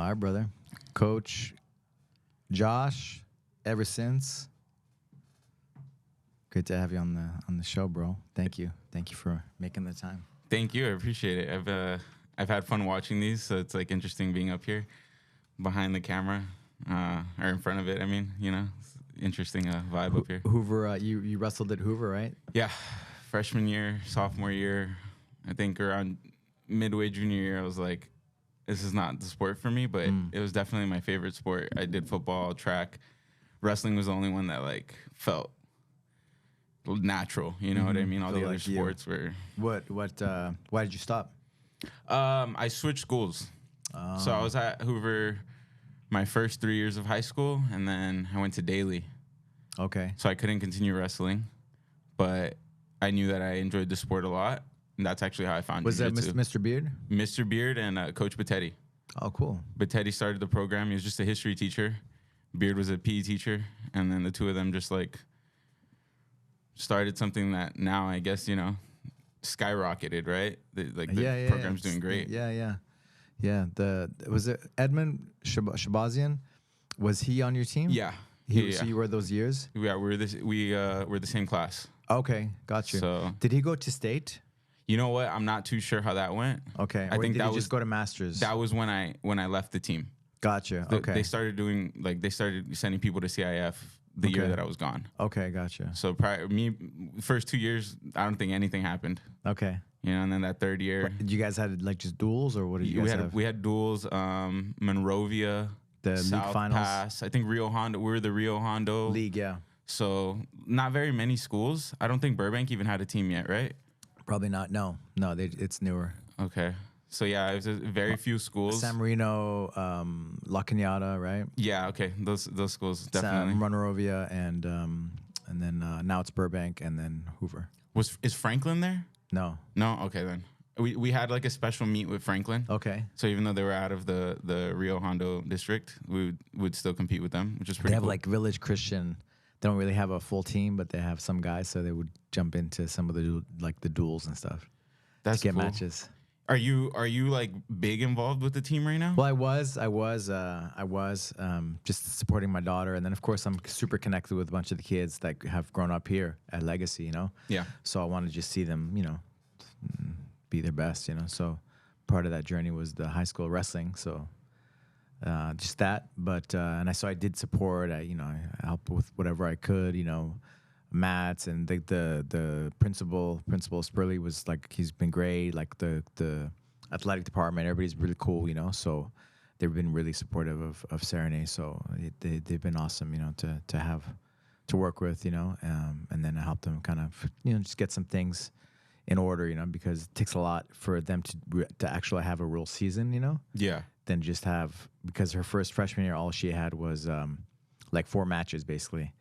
right, brother. Coach Josh, ever since. Good to have you on the show, bro. Thank you for making the time. Thank you. I appreciate it. I've had fun watching these, so it's like interesting being up here behind the camera or in front of it. I mean, it's interesting vibe up here. Hoover, you wrestled at Hoover, right? Yeah, freshman year, sophomore year. I think around midway junior year, I was like, this is not the sport for me, but it was definitely my favorite sport. I did football, track. Wrestling was the only one that like felt natural. You know what I mean? All the other sports were. What? Why did you stop? I switched schools. So I was at Hoover my first 3 years of high school, and then I went to Daly. Okay. So I couldn't continue wrestling, but I knew that I enjoyed the sport a lot. And that's actually how I found Jiu-Jitsu. Was that Mr. Beard? Mr. Beard and Coach Battetti. Oh, cool. Battetti started the program. He was just a history teacher. Beard was a PE teacher. And then the two of them just like started something that now I guess, skyrocketed, right? The program's doing great. Yeah. Was it Edmund Shabazian? Was he on your team? Yeah. So you were those years? Yeah, we're the same class. Okay, got you. So did he go to state? You know what? I'm not too sure how that went. Okay. I think did that he just go to Masters? That was when I left the team. Gotcha. Okay. They started sending people to CIF the year that I was gone. Okay, gotcha. So first 2 years, I don't think anything happened. Okay. And then that third year, did you guys had like just duels, or what did you guys have? We had duels. Monrovia, the South league finals. Pass. I think Rio Hondo. We were the Rio Hondo league. Yeah. So not very many schools. I don't think Burbank even had a team yet, right? Probably not. No, it's newer. Okay. So yeah, it was very few schools. San Marino, La Cañada, right? Yeah. Okay. Those schools definitely. Monrovia and then now it's Burbank and then Hoover. Is Franklin there? No. No. Okay then. We had like a special meet with Franklin. Okay. So even though they were out of the Rio Hondo district, we would still compete with them, which is pretty cool. They have like Village Christian. They don't really have a full team, but they have some guys, so they would jump into some of the duels and stuff. That's to get cool. matches. Are you like big involved with the team right now? Well, I was just supporting my daughter, and then of course I'm super connected with a bunch of the kids that have grown up here at Legacy, Yeah. So I want to just see them, be their best, So part of that journey was the high school wrestling, so. Just that, but and I did support. I helped with whatever I could. Mats and the principal Spurley was like, he's been great. Like the athletic department, everybody's really cool. So they've been really supportive of Serenade. So they've been awesome. To have to work with. And then I helped them kind of just get some things in order. Because it takes a lot for them to actually have a real season. Yeah. Than just have, because her first freshman year, all she had was like 4 matches basically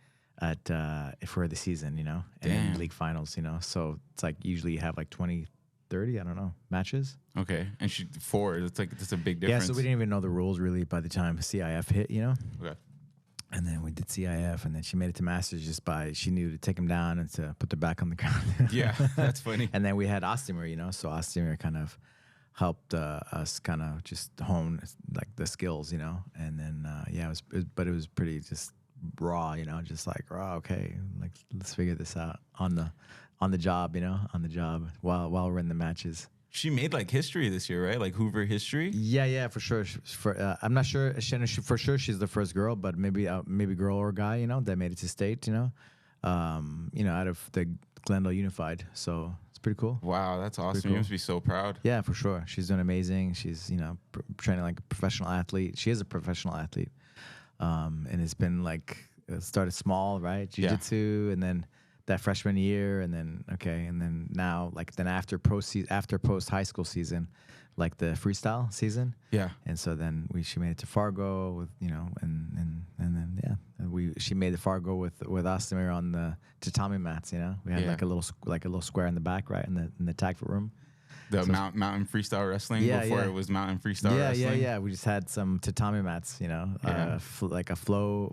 for the season, and then league finals, So it's like usually you have like 20, 30, I don't know, matches. Okay, and 4. That's a big difference. Yeah, so we didn't even know the rules really by the time CIF hit, Okay. And then we did CIF, and then she made it to Masters she knew to take them down and to put them back on the ground. Yeah, that's funny. And then we had Ostomer, so Ostomer kind of helped us kind of just hone like the skills, and then it was pretty just raw, just like raw. Okay, like let's figure this out on the job, while we're in the matches. She made like history this year, right? Like Hoover history. Yeah, for sure. I'm not sure. For sure, she's the first girl, but maybe girl or guy, that made it to state, out of the Glendale Unified. So. Pretty cool. Wow, that's awesome. Cool. You must be so proud. Yeah, for sure. She's doing amazing. She's, training like a professional athlete. She is a professional athlete. And it's been like, started small, right? Jiu-Jitsu, and then that freshman year, and then, and then now, like, then after post high school season, like the freestyle season. Yeah. And so then she made it to Fargo with, and then, she made the Fargo with Ostomer on the tatami mats, We had like a little square in the back, right? In the tag foot room. Mountain freestyle wrestling before it was mountain freestyle wrestling. Yeah. We just had some tatami mats, like a flow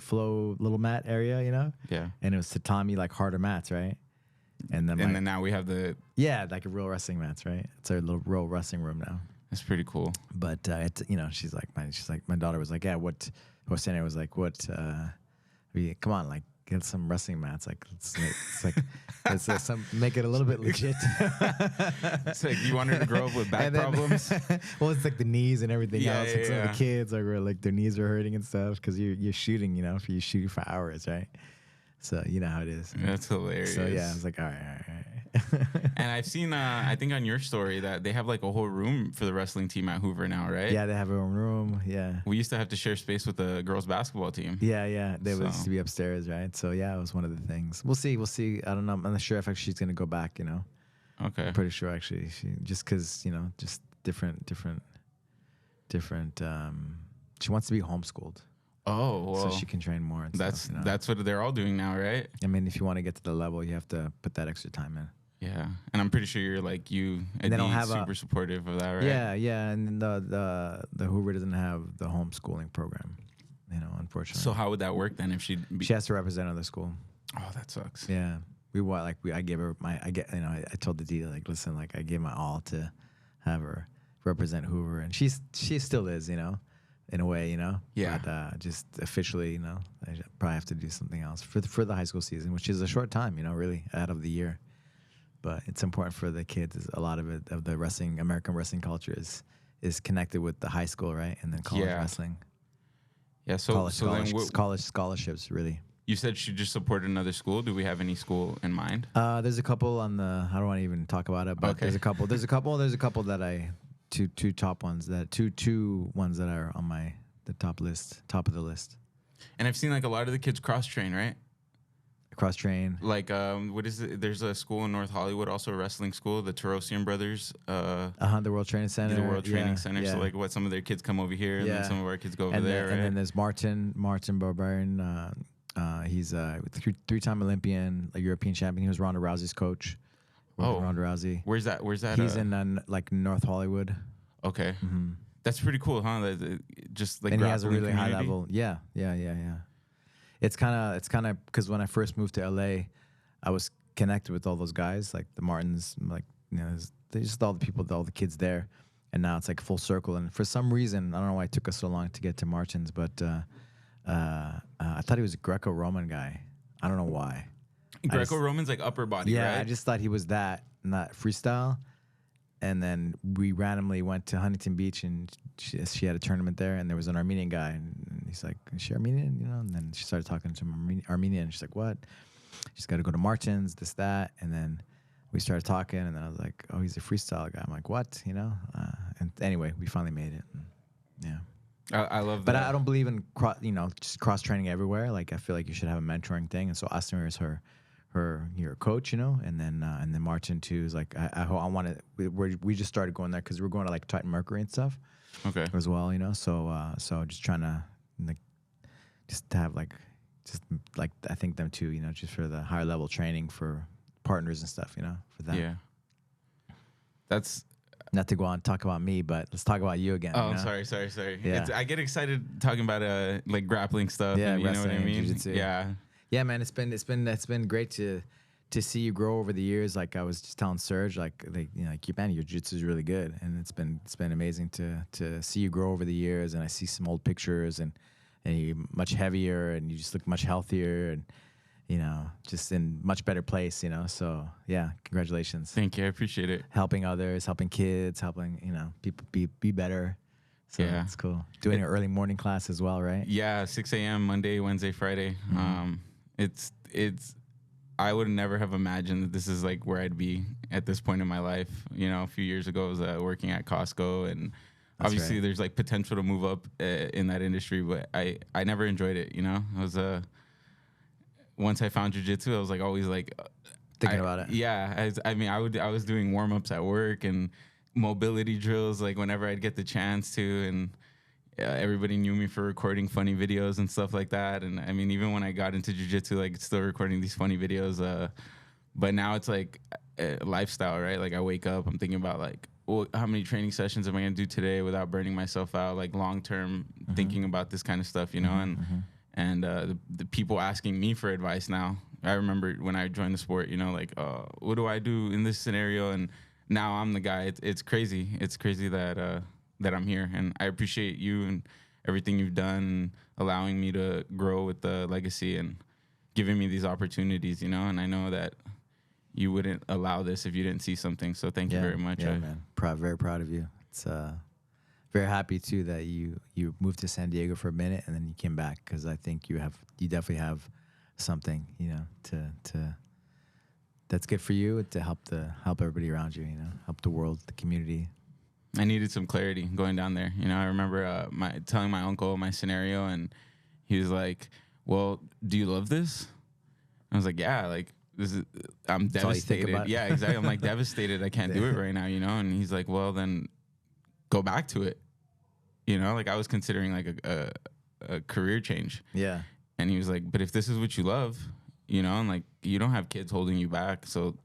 little mat area, Yeah. And it was tatami, like harder mats, right? And then now we have like a real wrestling mats, right? It's our little real wrestling room now. That's pretty cool. But it's, you know, she's like my daughter was like, yeah, what Jose was like, what come on, like get some wrestling mats, like it's some make it a little bit legit. It's like you want her to grow up with back problems. Well, it's like the knees and everything else. Like some of yeah. the kids were like their knees are hurting and stuff because you're shooting, you know, you shoot for hours, right? So you know how it is. That's hilarious. So yeah, I was like, all right. And I've seen, I think on your story that they have like a whole room for the wrestling team at Hoover now, right? Yeah, they have their own room. Yeah. We used to have to share space with the girls basketball team. Yeah. They used to be upstairs, right? So yeah, it was one of the things. We'll see. I don't know. I'm not sure if actually she's gonna go back. You know. Okay. I'm pretty sure actually she just because, you know, just different. She wants to be homeschooled. Oh, well, so she can train more. And that's stuff, you know? that's what they're all doing now, right? I mean, if you want to get to the level, you have to put that extra time in. Yeah, and I'm pretty sure you're like they don't have super supportive of that, right? Yeah, and the Hoover doesn't have the homeschooling program, you know, unfortunately. So how would that work then if she has to represent another school? Oh, that sucks. Yeah, I gave her I told the dealer like, listen, like I gave my all to have her represent Hoover, and she still is, you know. In a way, you know. Yeah. But just officially, you know, I probably have to do something else for the high school season, which is a short time, you know, really out of the year. But it's important for the kids. A lot of it of the American wrestling culture is connected with the high school, right, and then college wrestling. Yeah. So college scholarships, really. You said she just supported another school. Do we have any school in mind? There's a couple on the. I don't want to even talk about it, but okay. There's a couple that I. Two top ones two ones that are on the top of the list. And I've seen like a lot of the kids cross train, right? Cross train. Like what is it? There's a school in North Hollywood, also a wrestling school, the Tarosian Brothers. The World Training Center. The World Training Center. Yeah. So like some of their kids come over here and then some of our kids go over there, right? And then there's Martin Barbarian. He's a three-time Olympian, a European champion. He was Ronda Rousey's coach. Ronda Rousey. Where's that? He's in like North Hollywood. Okay. Mm-hmm. That's pretty cool, huh? Just like and he has a really high level. Yeah. It's kind of because when I first moved to LA, I was connected with all those guys, like the Martins, like, you know, they just all the people, all the kids there, and now it's like full circle. And for some reason, I don't know why it took us so long to get to Martins, but I thought he was a Greco-Roman guy. I don't know why. Greco-Roman's like upper body, right? I just thought he was that, not freestyle. And then we randomly went to Huntington Beach, and she had a tournament there, and there was an Armenian guy, and he's like, "Is she Armenian?" You know, and then she started talking to him Armenian. And she's like, "What?" She's got to go to Martins, this, that, and then we started talking, and then I was like, "Oh, he's a freestyle guy." I'm like, "What?" You know. And anyway, we finally made it. And, yeah. I love that. But I don't believe in just cross training everywhere. Like I feel like you should have a mentoring thing, and so Astamir is her coach, you know, and then Martin too is like I want to. We just started going there because we're going to like Titan Mercury and stuff, okay, as well, you know. So just trying to like just to have like I think them too, you know, just for the higher level training for partners and stuff, you know, for them. Yeah, that's. Not to go on and talk about me, but let's talk about you again. Oh, you know? sorry. Yeah. I get excited talking about like grappling stuff. Yeah, and, you know what I mean. Jiu-Jitsu. Yeah, man, it's been great to see you grow over the years. Like I was just telling Serge, like you know, like man, your jiu-jitsu is really good, and it's been amazing to see you grow over the years. And I see some old pictures, and you're much heavier, and you just look much healthier, and you know, just in much better place. You know, so yeah, congratulations. Thank you, I appreciate it. Helping others, helping kids, helping, you know, people be better. So yeah, it's cool. Doing an early morning class as well, right? Yeah, 6 a.m. Monday, Wednesday, Friday. Mm-hmm. It's I would never have imagined that this is like where I'd be at this point in my life. You know, a few years ago I was working at Costco, and obviously there's like potential to move up in that industry, but I never enjoyed it. You know, I was once I found jiu-jitsu, I was like always like thinking about it. Yeah, I was doing warm-ups at work and mobility drills like whenever I'd get the chance to, and everybody knew me for recording funny videos and stuff like that. And I mean, even when I got into jiu-jitsu, like still recording these funny videos. But now it's like a lifestyle, right? Like I wake up, I'm thinking about like, well, how many training sessions am I gonna do today without burning myself out? Like long-term thinking about this kind of stuff, you know? And the people asking me for advice now. I remember when I joined the sport, you know, like, what do I do in this scenario? And now I'm the guy. It's crazy. It's crazy that that I'm here, and I appreciate you and everything you've done, allowing me to grow with the legacy and giving me these opportunities, you know. And I know that you wouldn't allow this if you didn't see something. So thank you very much. Yeah, man. Very proud of you. It's very happy too that you moved to San Diego for a minute and then you came back, because I think you definitely have something, you know, to that's good for you, to help everybody around you, you know, help the world, the community. I needed some clarity going down there. You know, I remember telling my uncle my scenario, and he was like, "Well, do you love this?" I was like, "Yeah, like this is. I'm devastated. Yeah, exactly. I'm like devastated. I can't do it right now, you know." And he's like, "Well, then go back to it." You know, like I was considering like a career change. Yeah. And he was like, "But if this is what you love, you know, and like you don't have kids holding you back, so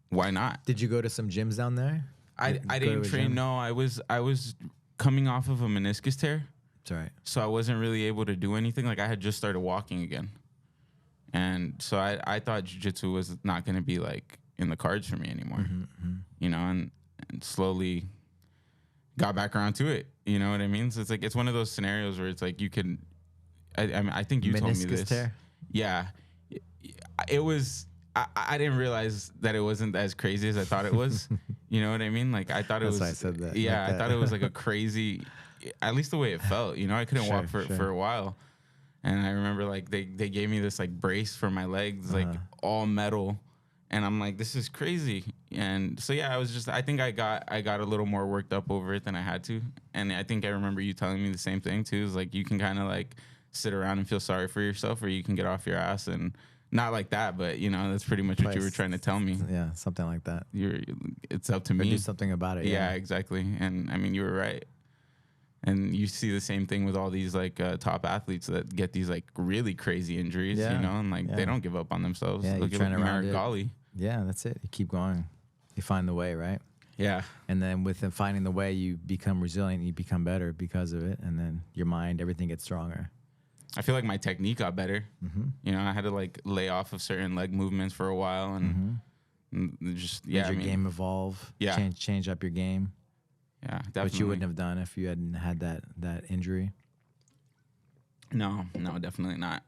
why not?" Did you go to some gyms down there? I didn't train. No, I was coming off of a meniscus tear. That's right. So I wasn't really able to do anything. Like I had just started walking again. And so I thought jiu-jitsu was not going to be like in the cards for me anymore, you know, and slowly got back around to it. You know what I mean? So it's like, it's one of those scenarios where it's like, you can, I mean, I think you told me this. Tear? Yeah. It was, I didn't realize that it wasn't as crazy as I thought it was. You know what I mean? Like I thought it was. That's why I said that. Yeah, like that. I thought it was like a crazy. At least the way it felt. You know, I couldn't walk for a while, and I remember like they gave me this like brace for my legs, like all metal, and I'm like, this is crazy. And so yeah, I think I got a little more worked up over it than I had to, and I think I remember you telling me the same thing too. Is like you can kind of like sit around and feel sorry for yourself, or you can get off your ass and. Not like that, but you know that's pretty much what you were trying to tell me. Yeah, something like that. It's up to me. Do something about it. Yeah, exactly. And I mean, you were right. And you see the same thing with all these like top athletes that get these like really crazy injuries, you know, and like they don't give up on themselves. Yeah, look you're trying at Golly. Yeah, that's it. You keep going. You find the way, right? Yeah. And then with finding the way, you become resilient. You become better because of it, and then your mind, everything gets stronger. I feel like my technique got better. You know, I had to like lay off of certain leg movements for a while, and just Did your game evolve? Yeah, change up your game. Yeah, definitely. Which you wouldn't have done if you hadn't had that injury. No, definitely not.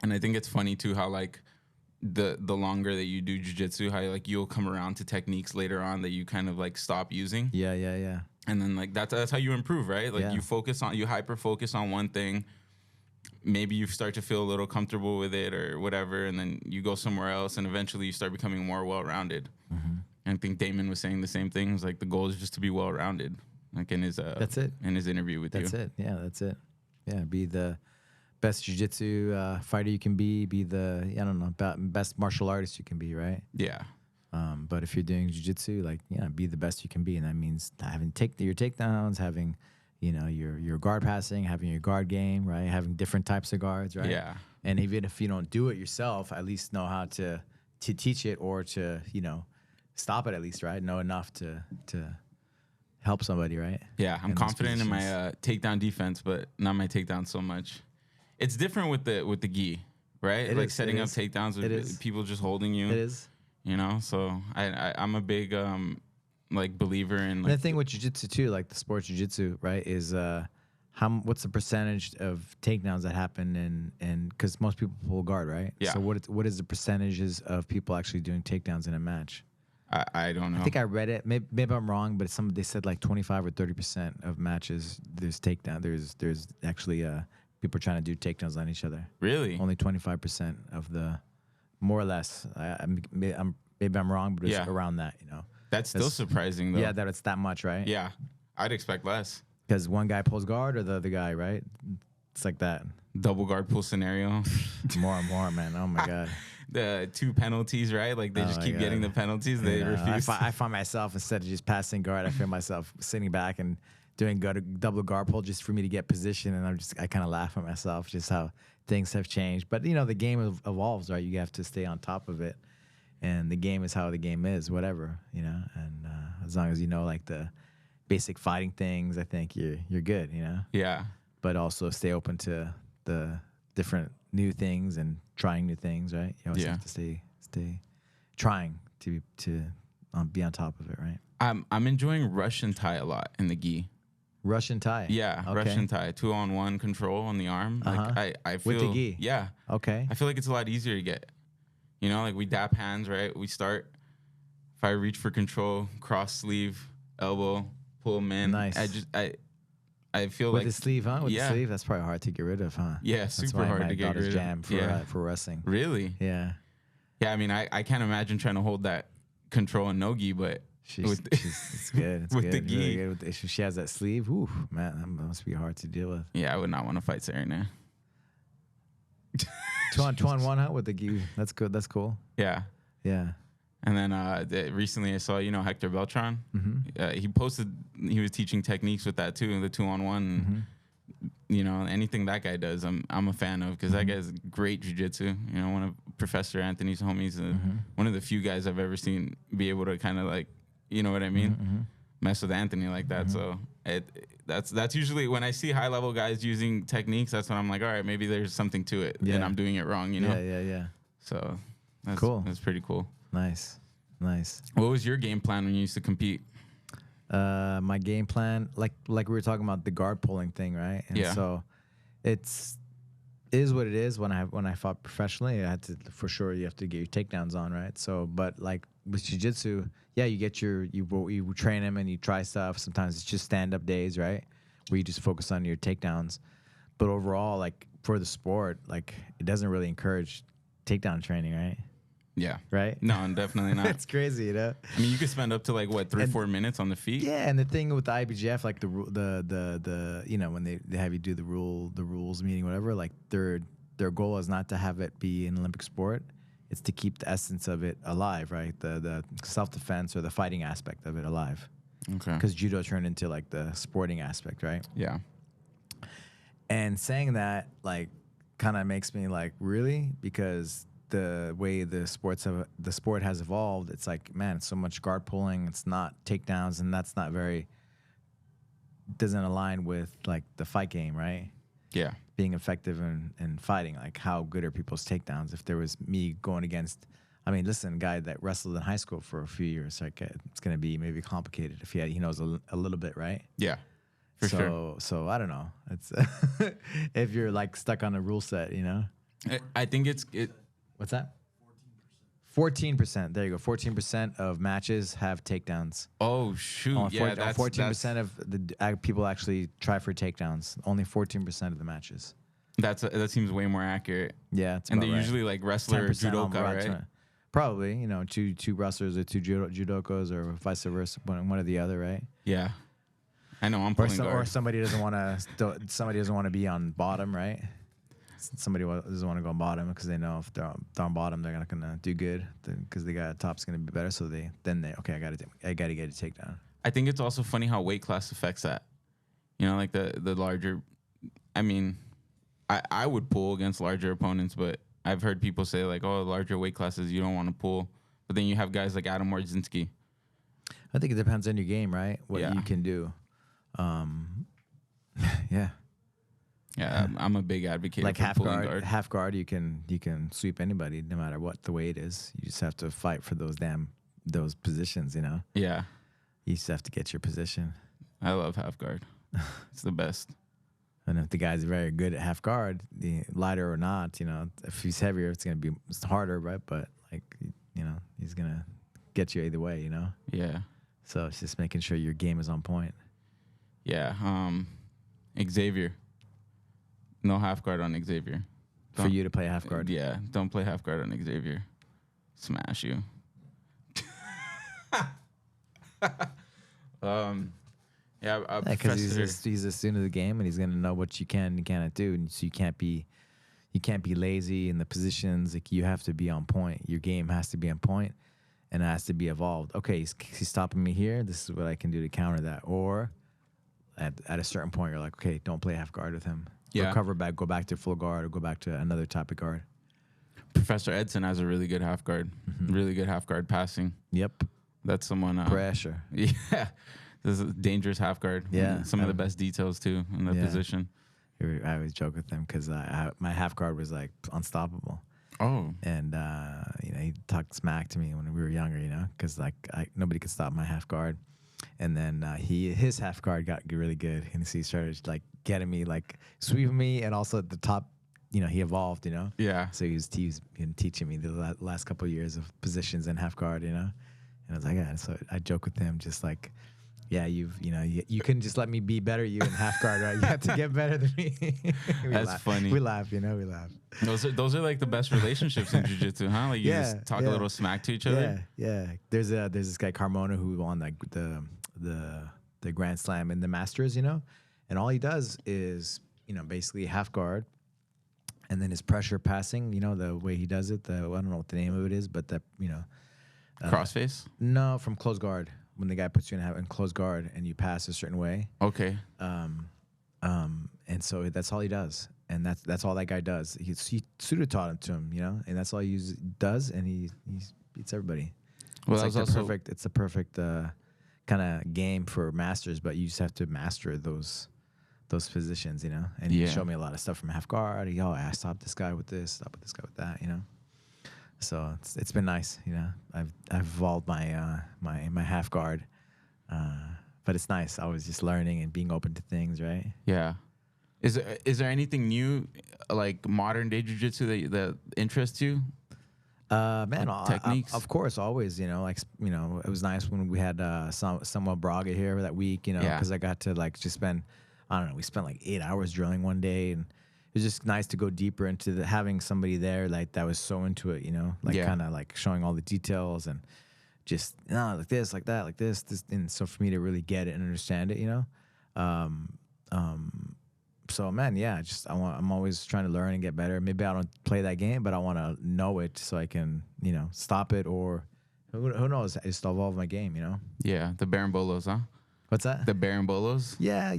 And I think it's funny too how like the longer that you do jiu-jitsu, how like you'll come around to techniques later on that you kind of like stop using. Yeah. And then like that's how you improve, right? Like you hyper focus on one thing. Maybe you start to feel a little comfortable with it or whatever, and then you go somewhere else, and eventually you start becoming more well-rounded. And I think Damon was saying the same thing. It was like the goal is just to be well-rounded, like in his that's it. In his interview with you. That's it. Yeah, that's it. Yeah, be the best jiu-jitsu fighter you can be the best martial artist you can be, right? Yeah. But if you're doing jiu-jitsu, like be the best you can be, and that means having your takedowns, having your guard passing, having your guard game, right? Having different types of guards, right? Yeah. And even if you don't do it yourself, at least know how to teach it or to, stop it at least, right? Know enough to help somebody, right? Yeah, I'm confident in my takedown defense, but not my takedown so much. It's different with the gi, right? Like setting up takedowns with people just holding you. It is. You know, so I'm a big like believer in like and the thing with jiu-jitsu too, like the sport jiu-jitsu, right, is what's the percentage of takedowns that happen and because most people pull guard, right? Yeah. So what is the percentages of people actually doing takedowns in a match? I don't know. I think I read it. Maybe I'm wrong, but they said like 25 or 30% of matches there's takedown. There's actually people trying to do takedowns on each other. Really? Only 25% of the, more or less. Maybe I'm wrong, but it's around that. That's still surprising, though. Yeah, that it's that much, right? Yeah, I'd expect less. Because one guy pulls guard or the other guy, right? It's like that. Double guard pull scenario. More, man. Oh, my God. The 2 penalties, right? Like, they just keep getting the penalties. They refuse. I find myself, instead of just passing guard, I feel myself sitting back and doing double guard pull just for me to get position. And I kind of laugh at myself, just how things have changed. But, the game evolves, right? You have to stay on top of it. And the game is how the game is, whatever, and as long as like the basic fighting things, I think you're good, Yeah. But also stay open to the different new things and trying new things, right? You always have to stay trying to be on top of it, right? I'm enjoying Russian Thai a lot in the gi. Russian Thai. Yeah, Okay. Russian Thai, 2-on-1 control on the arm. Like I feel With the gi. Yeah. Okay. I feel like it's a lot easier to get. You know, like we dap hands, right? We start. If I reach for control, cross sleeve, elbow, pull them in. Nice. I feel with like the sleeve, huh? With yeah. the sleeve, that's probably hard to get rid of, huh? Yeah, That's super why hard my to get daughter's rid of. jam for wrestling. Really? Yeah. Yeah, I mean, I can't imagine trying to hold that control in no gi, but It's good. It's with good. the It's really gi. good. If she has that sleeve, ooh, man, that must be hard to deal with. Yeah, I would not want to fight Serena. Two on one, huh? With the gi. That's good. That's cool. Yeah. Yeah. And then recently I saw, Hector Beltran. Mm-hmm. He posted, he was teaching techniques with that too, the 2-on-1. Mm-hmm. Anything that guy does, I'm a fan of because that guy's great jiu-jitsu. One of Professor Anthony's homies, one of the few guys I've ever seen be able to kind of like, you know what I mean, mess with Anthony like that. So that's usually when I see high level guys using techniques. That's when I'm like, all right, maybe there's something to it, and I'm doing it wrong. Yeah. So that's cool. That's pretty cool. Nice. What was your game plan when you used to compete? My game plan, like we were talking about the guard pulling thing, right? And so it is what it is. When I fought professionally, I had to, for sure, you have to get your takedowns on, right? So, but like with jiu-jitsu, you get you train them and you try stuff. Sometimes it's just stand-up days, right? Where you just focus on your takedowns. But overall, like for the sport, like it doesn't really encourage takedown training, right? Yeah. Right? No, definitely not. It's crazy, you know? I mean, you could spend up to like, what, 3-4 minutes on the feet? Yeah, and the thing with the IBJF, like the when they have you do the rules meeting, whatever, like their goal is not to have it be an Olympic sport. It's to keep the essence of it alive, right? The self-defense or the fighting aspect of it alive. Okay. Because judo turned into like the sporting aspect, right? Yeah. And saying that, like, kind of makes me like, really? Because the way the sport has evolved, it's like, man, it's so much guard pulling, it's not takedowns, and that's not doesn't align with like the fight game, right? Yeah. Being effective in fighting, like how good are people's takedowns? If there was me going against, I mean, listen, a guy that wrestled in high school for a few years, like it's gonna be maybe complicated if he knows a little bit, right? Yeah. For sure. So I don't know. It's if you're like stuck on a rule set, I think it. What's that? 14%. There you go. 14% of matches have takedowns. Oh shoot! Yeah, that's 14% of the people actually try for takedowns. Only 14% of the matches. That seems way more accurate. Yeah, and they're usually like wrestler or judoka, right? Probably, two wrestlers or two judokos or vice versa, one or the other, right? Yeah, I know. I'm pulling guard. Or somebody doesn't want to be on bottom, right? Somebody doesn't want to go on bottom because they know if they're on bottom, they're not gonna do good because they got top's gonna be better. So I gotta get a takedown. I think it's also funny how weight class affects that. Like the larger. I mean, I would pull against larger opponents, but I've heard people say like, oh, larger weight classes you don't want to pull. But then you have guys like Adam Wardzinski. I think it depends on your game, right? What you can do. Yeah. Yeah, I'm a big advocate like for half pulling guard. guard. Half guard, you can sweep anybody no matter what the weight is. You just have to fight for those positions, Yeah. You just have to get your position. I love half guard. It's the best. And if the guy's very good at half guard, the lighter or not, if he's heavier, it's harder, right? But he's gonna get you either way, Yeah. So it's just making sure your game is on point. Yeah. Xavier. No half guard on Xavier. For you to play half guard. Yeah, don't play half guard on Xavier. Smash you. Yeah, because he's a student of the game and he's gonna know what you can and cannot do, and so you can't be lazy in the positions. Like you have to be on point. Your game has to be on point, and it has to be evolved. Okay, he's stopping me here. This is what I can do to counter that. Or at a certain point, you're like, okay, don't play half guard with him. Yeah. Recover back, go back to full guard, or go back to another type of guard. Professor Edson has a really good half guard. Really good half guard passing. Yep. That's someone. Pressure. Yeah. This is a dangerous half guard. Yeah. Some of the best details, too, in the position. I always joke with them because my half guard was like unstoppable. Oh, And he talked smack to me when we were younger, because like nobody could stop my half guard. And then his half guard got really good, and so he started like getting me, like sweeping me, and also at the top, he evolved, yeah. So he was been teaching me the last couple of years of positions and half guard, and I was like, yeah. So I joke with him, just like, yeah, you couldn't just let me be better you in half guard, right? You had to get better than me. That's funny. We laugh, we laugh. Those are like the best relationships in jiu-jitsu, huh? Like you just talk a little smack to each other. Yeah. There's this guy Carmona who won like the Grand Slam in the Masters, and all he does is basically half guard, and then his pressure passing, the way he does it. I don't know what the name of it is, but Crossface? No, from close guard. When the guy puts you in close guard and you pass a certain way. Okay. And so that's all he does, and that's all that guy does. He Suda taught him to him, and that's all he does, and he beats everybody. Well, it's like the perfect kind of game for masters, but you just have to master those positions, And he showed me a lot of stuff from half guard. I stopped this guy with this, stopped this guy with that, So it's been nice, I've evolved my my half guard, but it's nice. I was just learning and being open to things, right? Yeah. Is there anything new, like modern day jiu-jitsu that interests you? Man, techniques? Of course, always. It was nice when we had Samuel Braga here that week. Because I got to like just spend, I don't know, we spent like 8 hours drilling one day, and it was just nice to go deeper into having somebody there like that was so into it. Kind of like showing all the details and just like this, like that, like this, and so for me to really get it and understand it. So man, yeah, I'm always trying to learn and get better. Maybe I don't play that game, but I want to know it so I can, stop it, or who knows, just evolve my game, Yeah, the Barambolos, huh? What's that? The Barambolos? Yeah,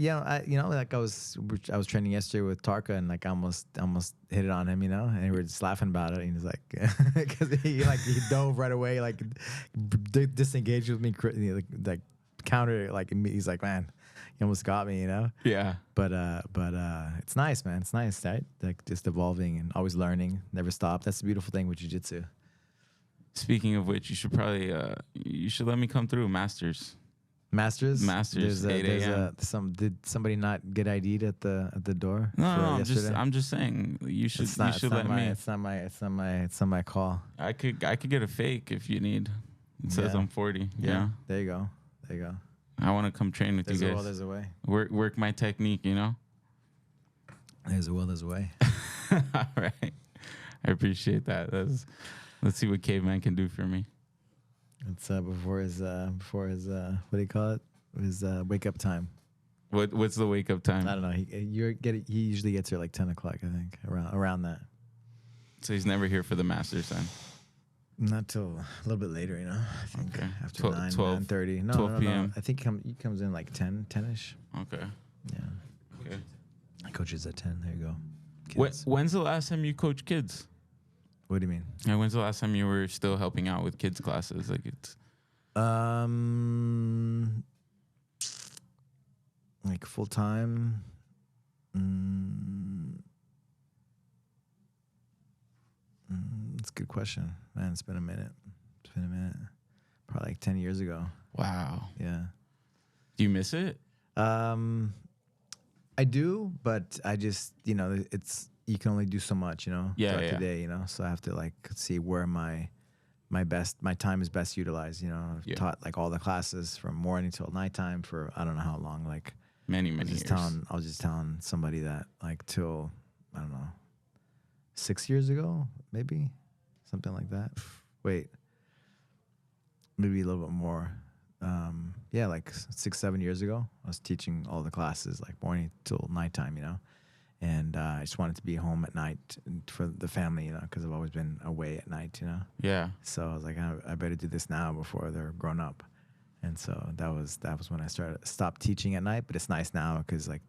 like I was training yesterday with Tarka, and like I almost hit it on him, and we were just laughing about it. And he was like, because he dove right away, like disengaged with me, like counter, like he's like, man, he almost got me, Yeah. But it's nice, man. It's nice, right? Like just evolving and always learning, never stop. That's the beautiful thing with jiu-jitsu. Speaking of which, you should probably you should let me come through Masters. Masters. 8 a.m. Did somebody not get ID'd at the door? No, I'm just saying you should let me. It's not my call. I could get a fake if you need. It says I'm 40. Yeah. There you go. I want to come train with you guys. There's a way. Work my technique, There's a will, there's a way. All right. I appreciate that. Let's see what Caveman can do for me. It's before his what do you call it? His wake up time. What's the wake up time? I don't know. He usually gets here like 10 o'clock, I think, around that. So he's never here for the Masters then. Not till a little bit later, I think after 9:30. No, 12 p.m. I think he comes in like 10-ish. Okay. Yeah. Okay. Coaches at 10. There you go. When's the last time you coached kids? What do you mean? And when's the last time you were still helping out with kids classes? Like it's like full time. That's a good question, man. It's been a minute. Probably like 10 years ago. Wow. Yeah. Do you miss it? I do, but I just it's you can only do so much, throughout the day, So I have to like see where my time is best utilized. I've taught like all the classes from morning till nighttime for I don't know how long, like many years. I was just telling somebody that like till I don't know 6 years ago, maybe something like that. Wait, maybe a little bit more. Like 6-7 years ago, I was teaching all the classes like morning till nighttime, and I just wanted to be home at night for the family, because I've always been away at night, Yeah. So I was like, I better do this now before they're grown up, and so that was when I stopped teaching at night. But it's nice now because like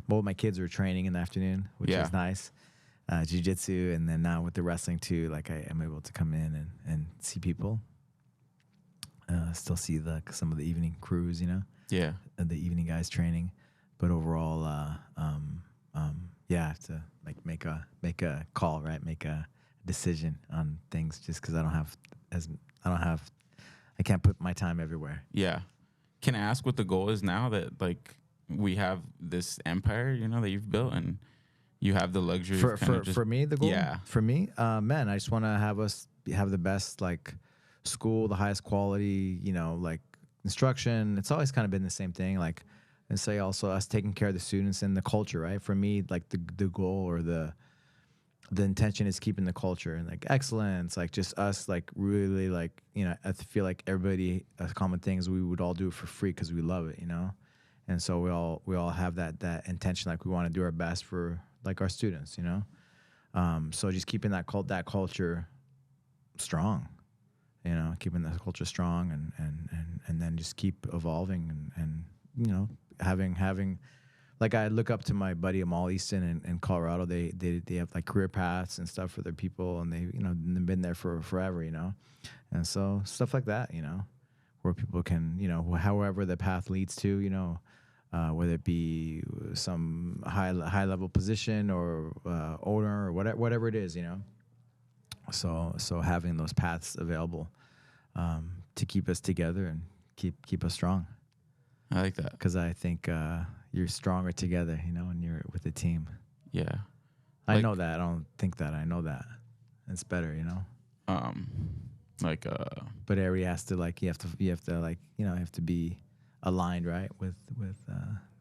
both of my kids were training in the afternoon, which is nice. Jiu-jitsu, and then now with the wrestling too, like I am able to come in and see people. Still see some of the evening crews, Yeah. And the evening guys training, but overall, I have to like make a call, right? Make a decision on things just because I can't put my time everywhere. Yeah. Can I ask what the goal is now that like we have this empire, that you've built and you have the luxury For me, the goal. Yeah. For me, man, I just want to have the best like school, the highest quality, like instruction. It's always kind of been the same thing. Like, and say also us taking care of the students and the culture, right? For me, like the goal or the intention is keeping the culture and like excellence, like just us, like really like, I feel like everybody, a common thing is we would all do it for free because we love it, And so we all have that intention, like we want to do our best for like our students, So just keeping that culture strong, keeping that culture strong and then just keep evolving and having like I look up to my buddy Amal Easton in Colorado. They have like career paths and stuff for their people, and they've been there for forever, And so stuff like that, where people can, however the path leads to, whether it be some high level position or owner or whatever it is, So having those paths available to keep us together and keep us strong. I like that because I think you're stronger together, when you're with a team. Yeah, I know that. I don't think that. I know that. It's better, But everybody has to like you have to like you have to be aligned, right, with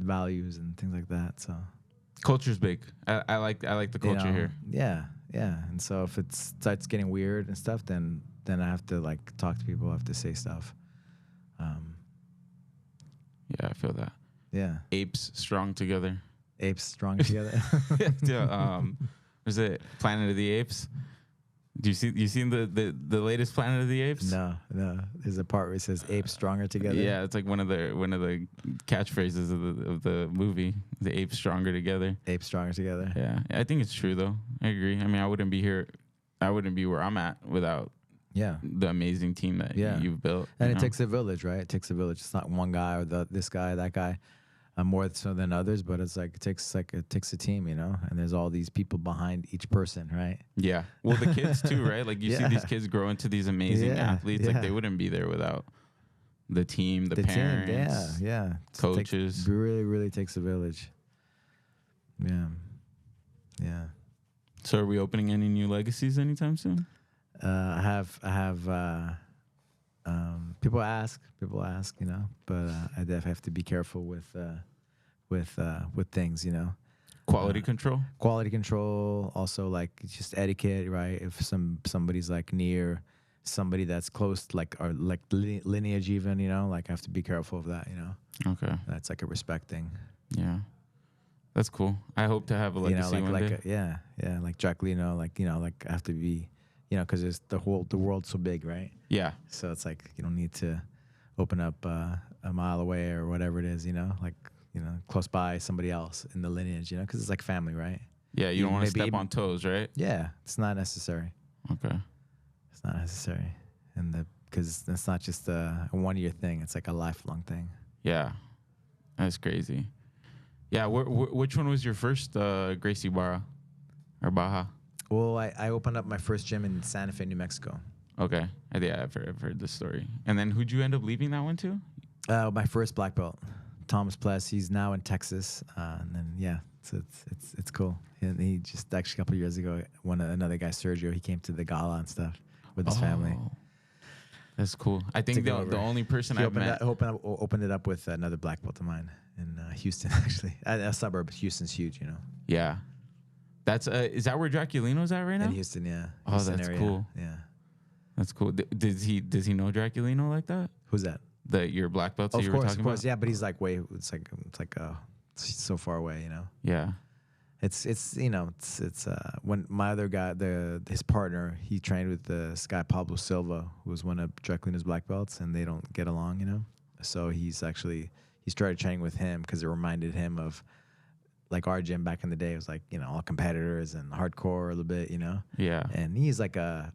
values and things like that. So culture's big. I like the culture here. Yeah. And so if it starts getting weird and stuff, then I have to like talk to people. I have to say stuff. Yeah, I feel that. Yeah. Apes strong together. Yeah. Was it Planet of the Apes? You seen the latest Planet of the Apes? No. There's a part where it says apes stronger together. Yeah, it's like one of the catchphrases of the movie. The apes stronger together. Apes stronger together. Yeah, I think it's true though. I agree. I mean, I wouldn't be here. I wouldn't be where I'm at without the amazing team that you've built. And it takes a village, right? It takes a village. It's not one guy or this guy, that guy, more so than others. But it's like it takes a team, And there's all these people behind each person, right? Yeah. Well, the kids too, right? Like you see these kids grow into these amazing athletes. Like they wouldn't be there without the team, the parents, team, coaches. Really, really takes a village. Yeah. So are we opening any new legacies anytime soon? I have people ask, but I definitely have to be careful with things, Quality control. Quality control, also like just etiquette, right? If somebody's like near somebody that's close, like or like lineage even, like I have to be careful of that, Okay. That's like a respect thing. Yeah. That's cool. I hope to have a legacy one day. Like Jacqueline, like like I have to be, because it's the world's so big, right? Yeah. So it's like you don't need to open up a mile away or whatever it is, like close by somebody else in the lineage, because it's like family, right? Yeah, you don't want to step on toes, right? Yeah, it's not necessary. Okay. It's not necessary, and because it's not just a 1 year thing; it's like a lifelong thing. Yeah, that's crazy. Yeah, which one was your first Gracie Barra or Baja? Well, I opened up my first gym in Santa Fe, New Mexico. Okay. I've heard this story. And then who'd you end up leaving that one to? My first black belt, Thomas Pless. He's now in Texas. And then, so it's cool. And he just actually a couple of years ago, another guy, Sergio, he came to the gala and stuff with his family. That's cool. I think the only person I've met. Opened it up with another black belt of mine in Houston, actually. A suburb. Houston's huge, Yeah. That's is that where Draculino's at right now? In Houston, yeah. Oh, Houston that's area. cool. Yeah. That's cool. Does he know Draculino like that? Who's that? Your black belt that you were talking about? Of course. Yeah, but he's like it's like so far away, Yeah. It's when my other guy, his partner, he trained with this guy Pablo Silva, who was one of Draculino's black belts, and they don't get along, So he started training with him because it reminded him of like our gym back in the day. It was like, all competitors and hardcore a little bit, Yeah. And he's like a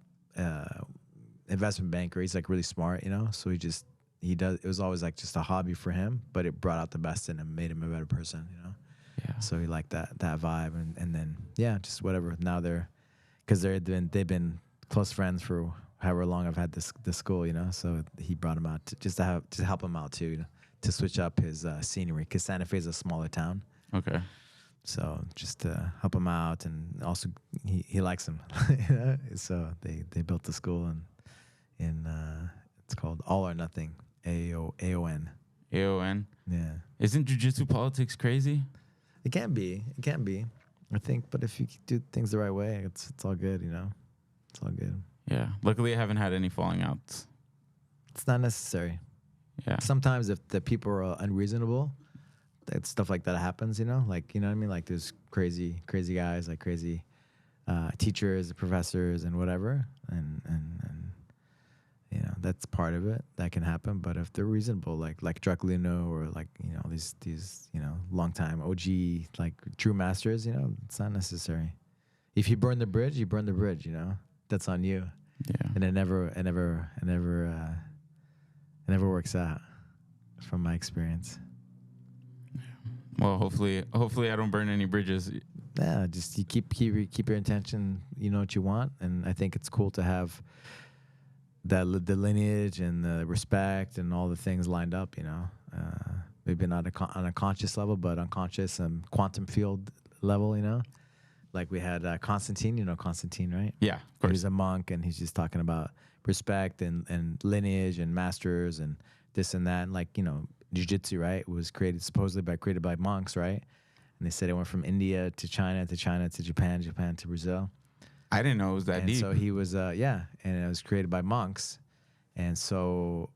investment banker. He's like really smart, So it was always like just a hobby for him, but it brought out the best in him, made him a better person, Yeah. So he liked that vibe. And then, just whatever. Now they're because they've been close friends for however long I've had this school, you know. So he brought him out to help him out too, you know, to switch up his scenery, because Santa Fe is a smaller town. Okay. So just to help him out, and also he likes him. So they built the school in it's called All or Nothing, Ayon. Ayon. Yeah. Isn't jiu-jitsu politics crazy? It can be. I think, but if you do things the right way, it's all good, you know. It's all good. Yeah. Luckily, I haven't had any falling outs. It's not necessary. Yeah. Sometimes if the people are unreasonable, stuff like that happens, you know? Like, you know what I mean? Like there's crazy guys, like crazy teachers, professors, and whatever. And you know, that's part of it. That can happen. But if they're reasonable, like Draculino or like, you know, these you know, long time OG, like true masters, you know, it's not necessary. If you burn the bridge, you burn the bridge, you know? That's on you. Yeah. And it never works out from my experience. Well, hopefully I don't burn any bridges. Yeah, just you keep your intention. You know what you want, and I think it's cool to have the lineage and the respect and all the things lined up. You know, maybe not on a conscious level, but unconscious and quantum field level. You know, like we had Constantine. You know Constantine, right? Yeah, of course. He's a monk, and he's just talking about respect and lineage and masters and this and that, and like, you know, Jiu-Jitsu, right? It was created by monks, right? And they said it went from India to China to Japan, Japan to Brazil. I didn't know it was that deep. So he was, and it was created by monks. And so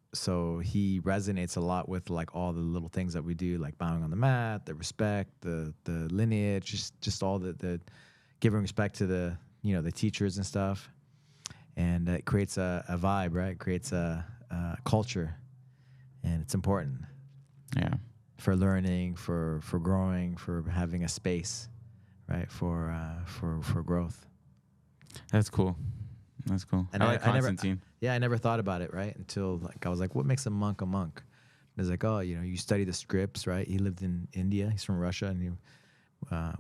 he resonates a lot with like all the little things that we do, like bowing on the mat, the respect, the lineage, just all the giving respect to the, you know, the teachers and stuff. And it creates a vibe, right? It creates a culture, and it's important. Yeah. For learning, for growing, for having a space, right? For growth. That's cool. And I like Constantine. I never thought about it, right? Until like I was like, what makes a monk a monk? And it's like, oh, you know, you study the scripts, right? He lived in India. He's from Russia, and he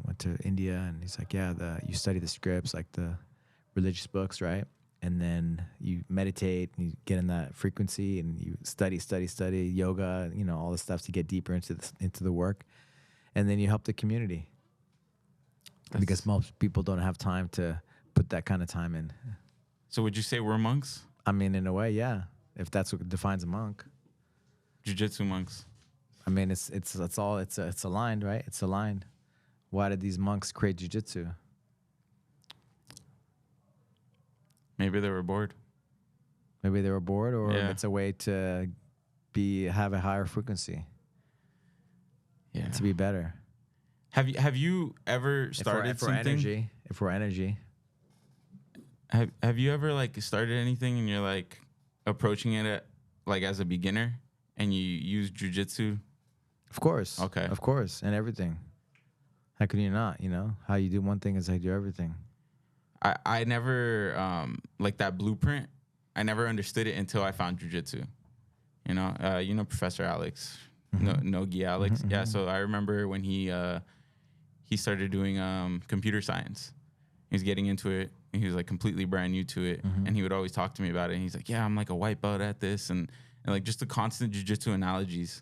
went to India, and he's like, yeah, you study the scripts, like the religious books, right? And then you meditate, and you get in that frequency, and you study yoga, you know, all the stuff to get deeper into the work, and then you help the community. Because most people don't have time to put that kind of time in. So would you say we're monks? I mean, in a way, yeah. If that's what defines a monk. Jiu-jitsu monks. I mean, it's aligned, right? It's aligned. Why did these monks create jiu-jitsu? Maybe they were bored. Or it's a way to have a higher frequency. Yeah. To be better. Have you ever started something? If we're energy. Have you ever like started anything and you're like approaching it like as a beginner and you use jiu-jitsu? Of course. Okay. Of course. And everything. How can you not, you know? How you do one thing is how you do everything. I never like that blueprint. I never understood it until I found jiu-jitsu. You know Professor Alex, Nogi Alex. Mm-hmm, yeah. So I remember when he started doing computer science. He was getting into it. And he was like completely brand new to it, and he would always talk to me about it. And he's like, "Yeah, I'm like a white belt at this," and like just the constant jiu-jitsu analogies,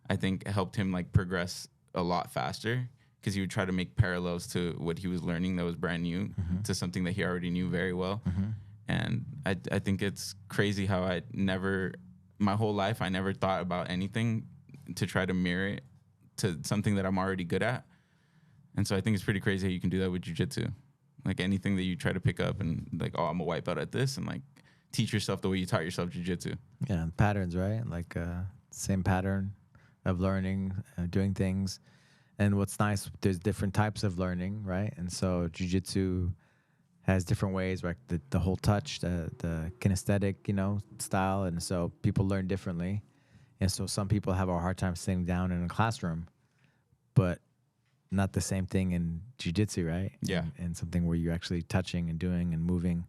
I think helped him like progress a lot faster. Because he would try to make parallels to what he was learning that was brand new to something that he already knew very well. And I think it's crazy how my whole life, I never thought about anything to try to mirror it to something that I'm already good at. And so I think it's pretty crazy how you can do that with jiu-jitsu. Like anything that you try to pick up and like, oh, I'm a white belt at this, and like teach yourself the way you taught yourself jiu-jitsu. Yeah, patterns, right? Like same pattern of learning, doing things. And what's nice, there's different types of learning, right? And so jiu-jitsu has different ways, like the whole touch, the kinesthetic, you know, style. And so people learn differently. And so some people have a hard time sitting down in a classroom, but not the same thing in jiu-jitsu, right? Yeah. And something where you're actually touching and doing and moving.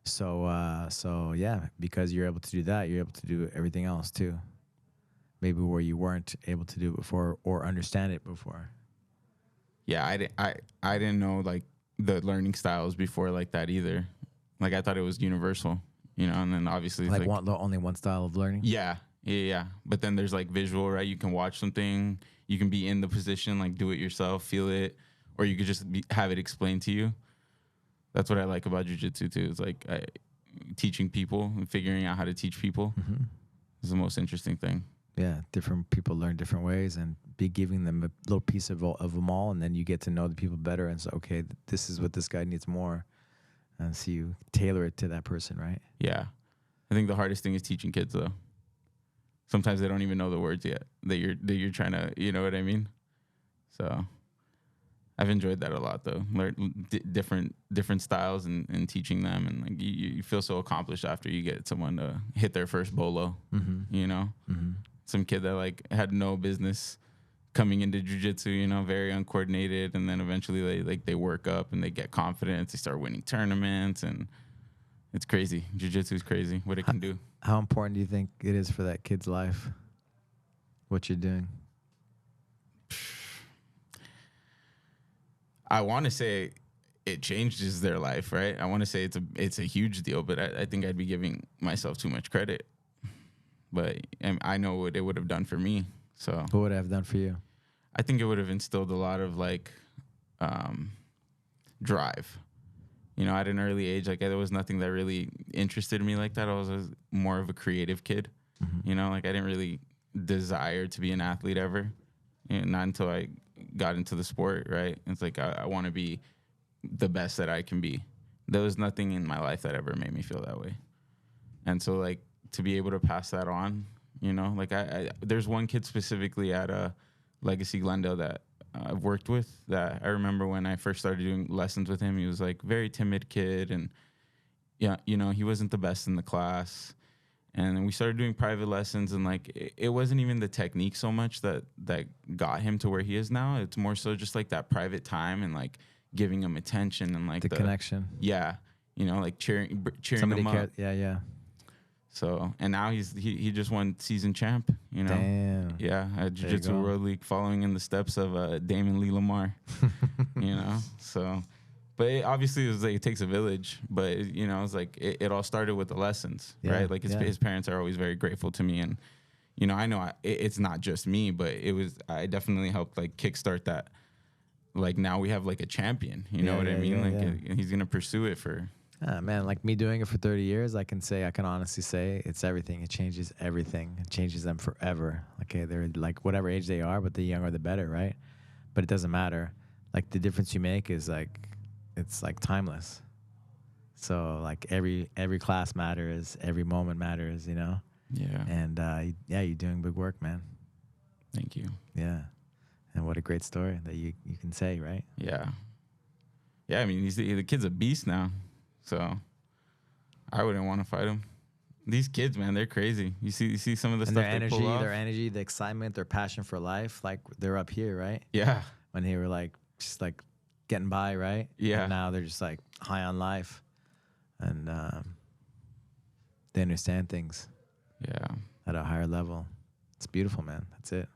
So yeah, because you're able to do that, you're able to do everything else too. Maybe where you weren't able to do it before or understand it before. Yeah, I didn't know like the learning styles before like that either. Like I thought it was universal, you know, and then obviously it's only one style of learning. Yeah. But then there's like visual, right? You can watch something, you can be in the position, like do it yourself, feel it, or you could just have it explained to you. That's what I like about jiu-jitsu too. It's like teaching people and figuring out how to teach people is the most interesting thing. Yeah, different people learn different ways, and be giving them a little piece of them all, and then you get to know the people better. And so, okay, this is what this guy needs more, and so you tailor it to that person, right? Yeah, I think the hardest thing is teaching kids though. Sometimes they don't even know the words yet that you're trying to, you know what I mean? So I've enjoyed that a lot though. Learn different styles and teaching them, and like you feel so accomplished after you get someone to hit their first bolo. You know, some kid that like had no business coming into jiu-jitsu, you know, very uncoordinated, and then eventually they work up and they get confidence. They start winning tournaments, and it's crazy. Jiu-jitsu is crazy what it can do. How important do you think it is for that kid's life, what you're doing? I want to say it changes their life, right? I want to say it's a huge deal, but I think I'd be giving myself too much credit. But I know what it would have done for me. So What would it have done for you? I think it would have instilled a lot of like drive. You know, at an early age, like there was nothing that really interested me like that. I was more of a creative kid. You know, like I didn't really desire to be an athlete ever. You know, not until I got into the sport, right? It's like I want to be the best that I can be. There was nothing in my life that ever made me feel that way. And so like to be able to pass that on, you know, like I there's one kid specifically at Legacy Glendale that I've worked with that I remember when I first started doing lessons with him, he was like very timid kid, and yeah, you know, he wasn't the best in the class. And then we started doing private lessons, and like it wasn't even the technique so much that got him to where he is now. It's more so just like that private time and like giving him attention and like The connection. Yeah, you know, like cheering Somebody him up. Yeah. So and now he just won season champ. You know, Damn. yeah, at Jiu-Jitsu World League, following in the steps of Damon Lee Lamar. You know, so. But obviously, it takes a village. But you know, it's like it all started with the lessons, right? Like his parents are always very grateful to me, and you know, I know it's not just me, but I definitely helped like kickstart that. Like now we have like a champion, you know what I mean? And he's gonna pursue it for. Man, like me doing it for 30 years, I can honestly say it's everything. It changes everything. It changes them forever. Okay, they're like whatever age they are, but the younger the better, right? But it doesn't matter. Like the difference you make is like. It's like timeless. So like every class matters, every moment matters, you know? Yeah. And you're doing big work, man. Thank you. Yeah. And what a great story that you can say, right? Yeah. Yeah, I mean, the kid's a beast now. So I wouldn't want to fight him. These kids, man, they're crazy. You see some of the stuff they pull off. Their energy, the excitement, their passion for life, like they're up here, right? Yeah. When they were like just like getting by, right? Yeah. And now they're just like high on life, and they understand things. Yeah. At a higher level. It's beautiful, man. That's it.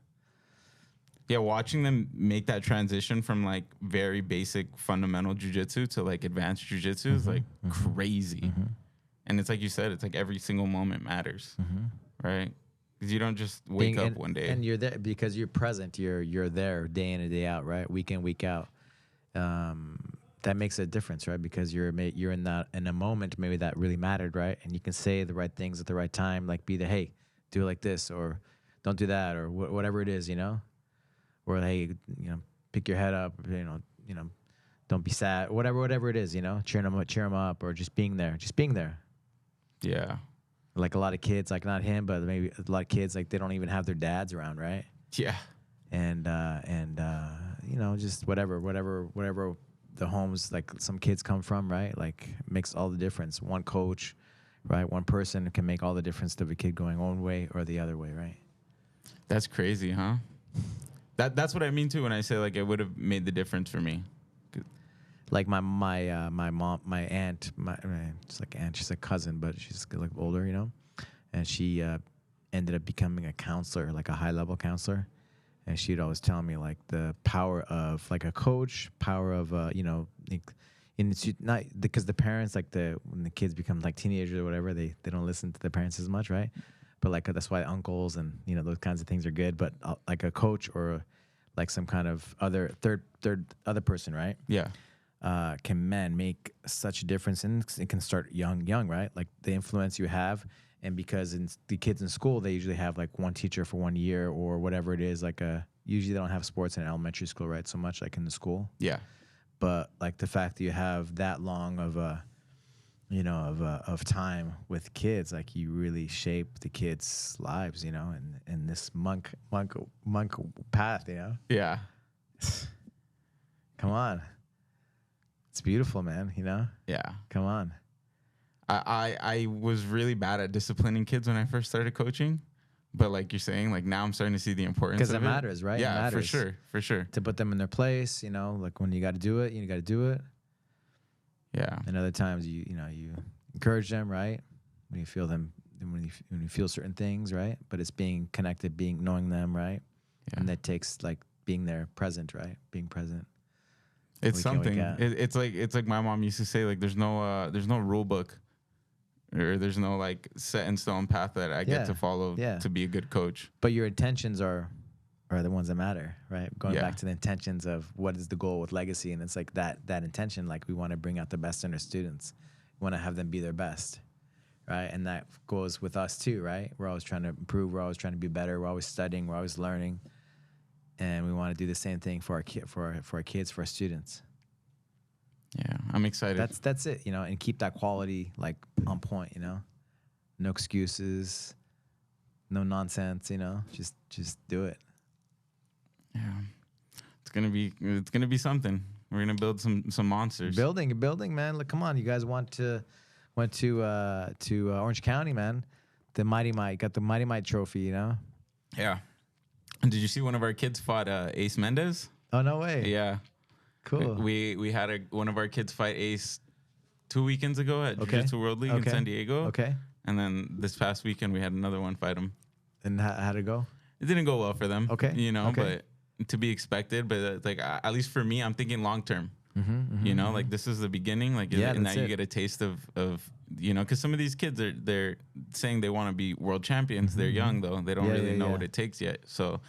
Yeah, watching them make that transition from like very basic fundamental jiu-jitsu to like advanced jiu-jitsu is like crazy. And it's like you said, it's like every single moment matters, right? Because you don't just wake up one day. And you're there because you're present. You're there day in and day out, right? Week in, week out. That makes a difference, right? Because you're in a moment maybe that really mattered, right? And you can say the right things at the right time, like hey, do it like this, or don't do that, or whatever it is, you know, or hey, you know, pick your head up, you know, don't be sad, whatever it is, you know, cheer them up, or just being there. Yeah. Like a lot of kids, like not him, but maybe a lot of kids, like they don't even have their dads around, right? Yeah. And you know, just whatever the homes like some kids come from, right? Like makes all the difference. One coach, right? One person can make all the difference to a kid going one way or the other way, right? That's crazy, huh? That's what I mean too when I say like it would have made the difference for me. Like my mom, my aunt, she's like aunt, she's a cousin, but she's like older, you know, and she ended up becoming a counselor, like a high level counselor. and she'd always tell me like the power of like a coach, power of and it's not because the parents like when the kids become like teenagers or whatever, they don't listen to their parents as much, right? But like that's why uncles and those kinds of things are good. But like a coach or like some kind of third other person, right? Yeah. Can make such a difference, and it can start young, right? Like the influence you have, and because the kids in school, they usually have like one teacher for 1 year or whatever it is. Like usually they don't have sports in elementary school, right? So much like in the school. Yeah. But like the fact that you have that long of of time with kids, like you really shape the kids' lives, and this monk path, Yeah. Come on. It's beautiful, man, Yeah. Come on. I was really bad at disciplining kids when I first started coaching. But like you're saying, like now I'm starting to see the importance of it. Because it matters, right? Yeah, it matters. for sure. To put them in their place, like when you got to do it, you got to do it. Yeah. And other times you encourage them, right? When you feel them, when you feel certain things, right? But it's being connected, knowing them, right? Yeah. And that takes like being there, present, right? Being present. It's something. It's like my mom used to say, like there's no rule book. Or there's no like set in stone path that I get to follow to be a good coach. But your intentions are the ones that matter, right? Going back to the intentions of what is the goal with legacy, and it's like that intention, like we want to bring out the best in our students. We want to have them be their best, right? And that goes with us too, right? We're always trying to improve. We're always trying to be better. We're always studying. We're always learning, and we want to do the same thing for our kids, for our students. Yeah, I'm excited. That's it, and keep that quality like on point, No excuses, no nonsense, just do it. Yeah. It's gonna be something. We're gonna build some monsters. Building, man. Look, come on, you guys went to Orange County, man. The Mighty Mite got the Mighty Mite trophy, Yeah. And did you see one of our kids fought Ace Mendez? Oh no way. Yeah. Cool. We had one of our kids fight Ace 2 weekends ago at Jiu-Jitsu World League in San Diego. Okay. And then this past weekend we had another one fight him. And how'd it go? It didn't go well for them. Okay. But to be expected. But like at least for me, I'm thinking long term. Like this is the beginning. Like and now you get a taste of because some of these kids they're saying they want to be world champions. They're young though. They don't really know what it takes yet. So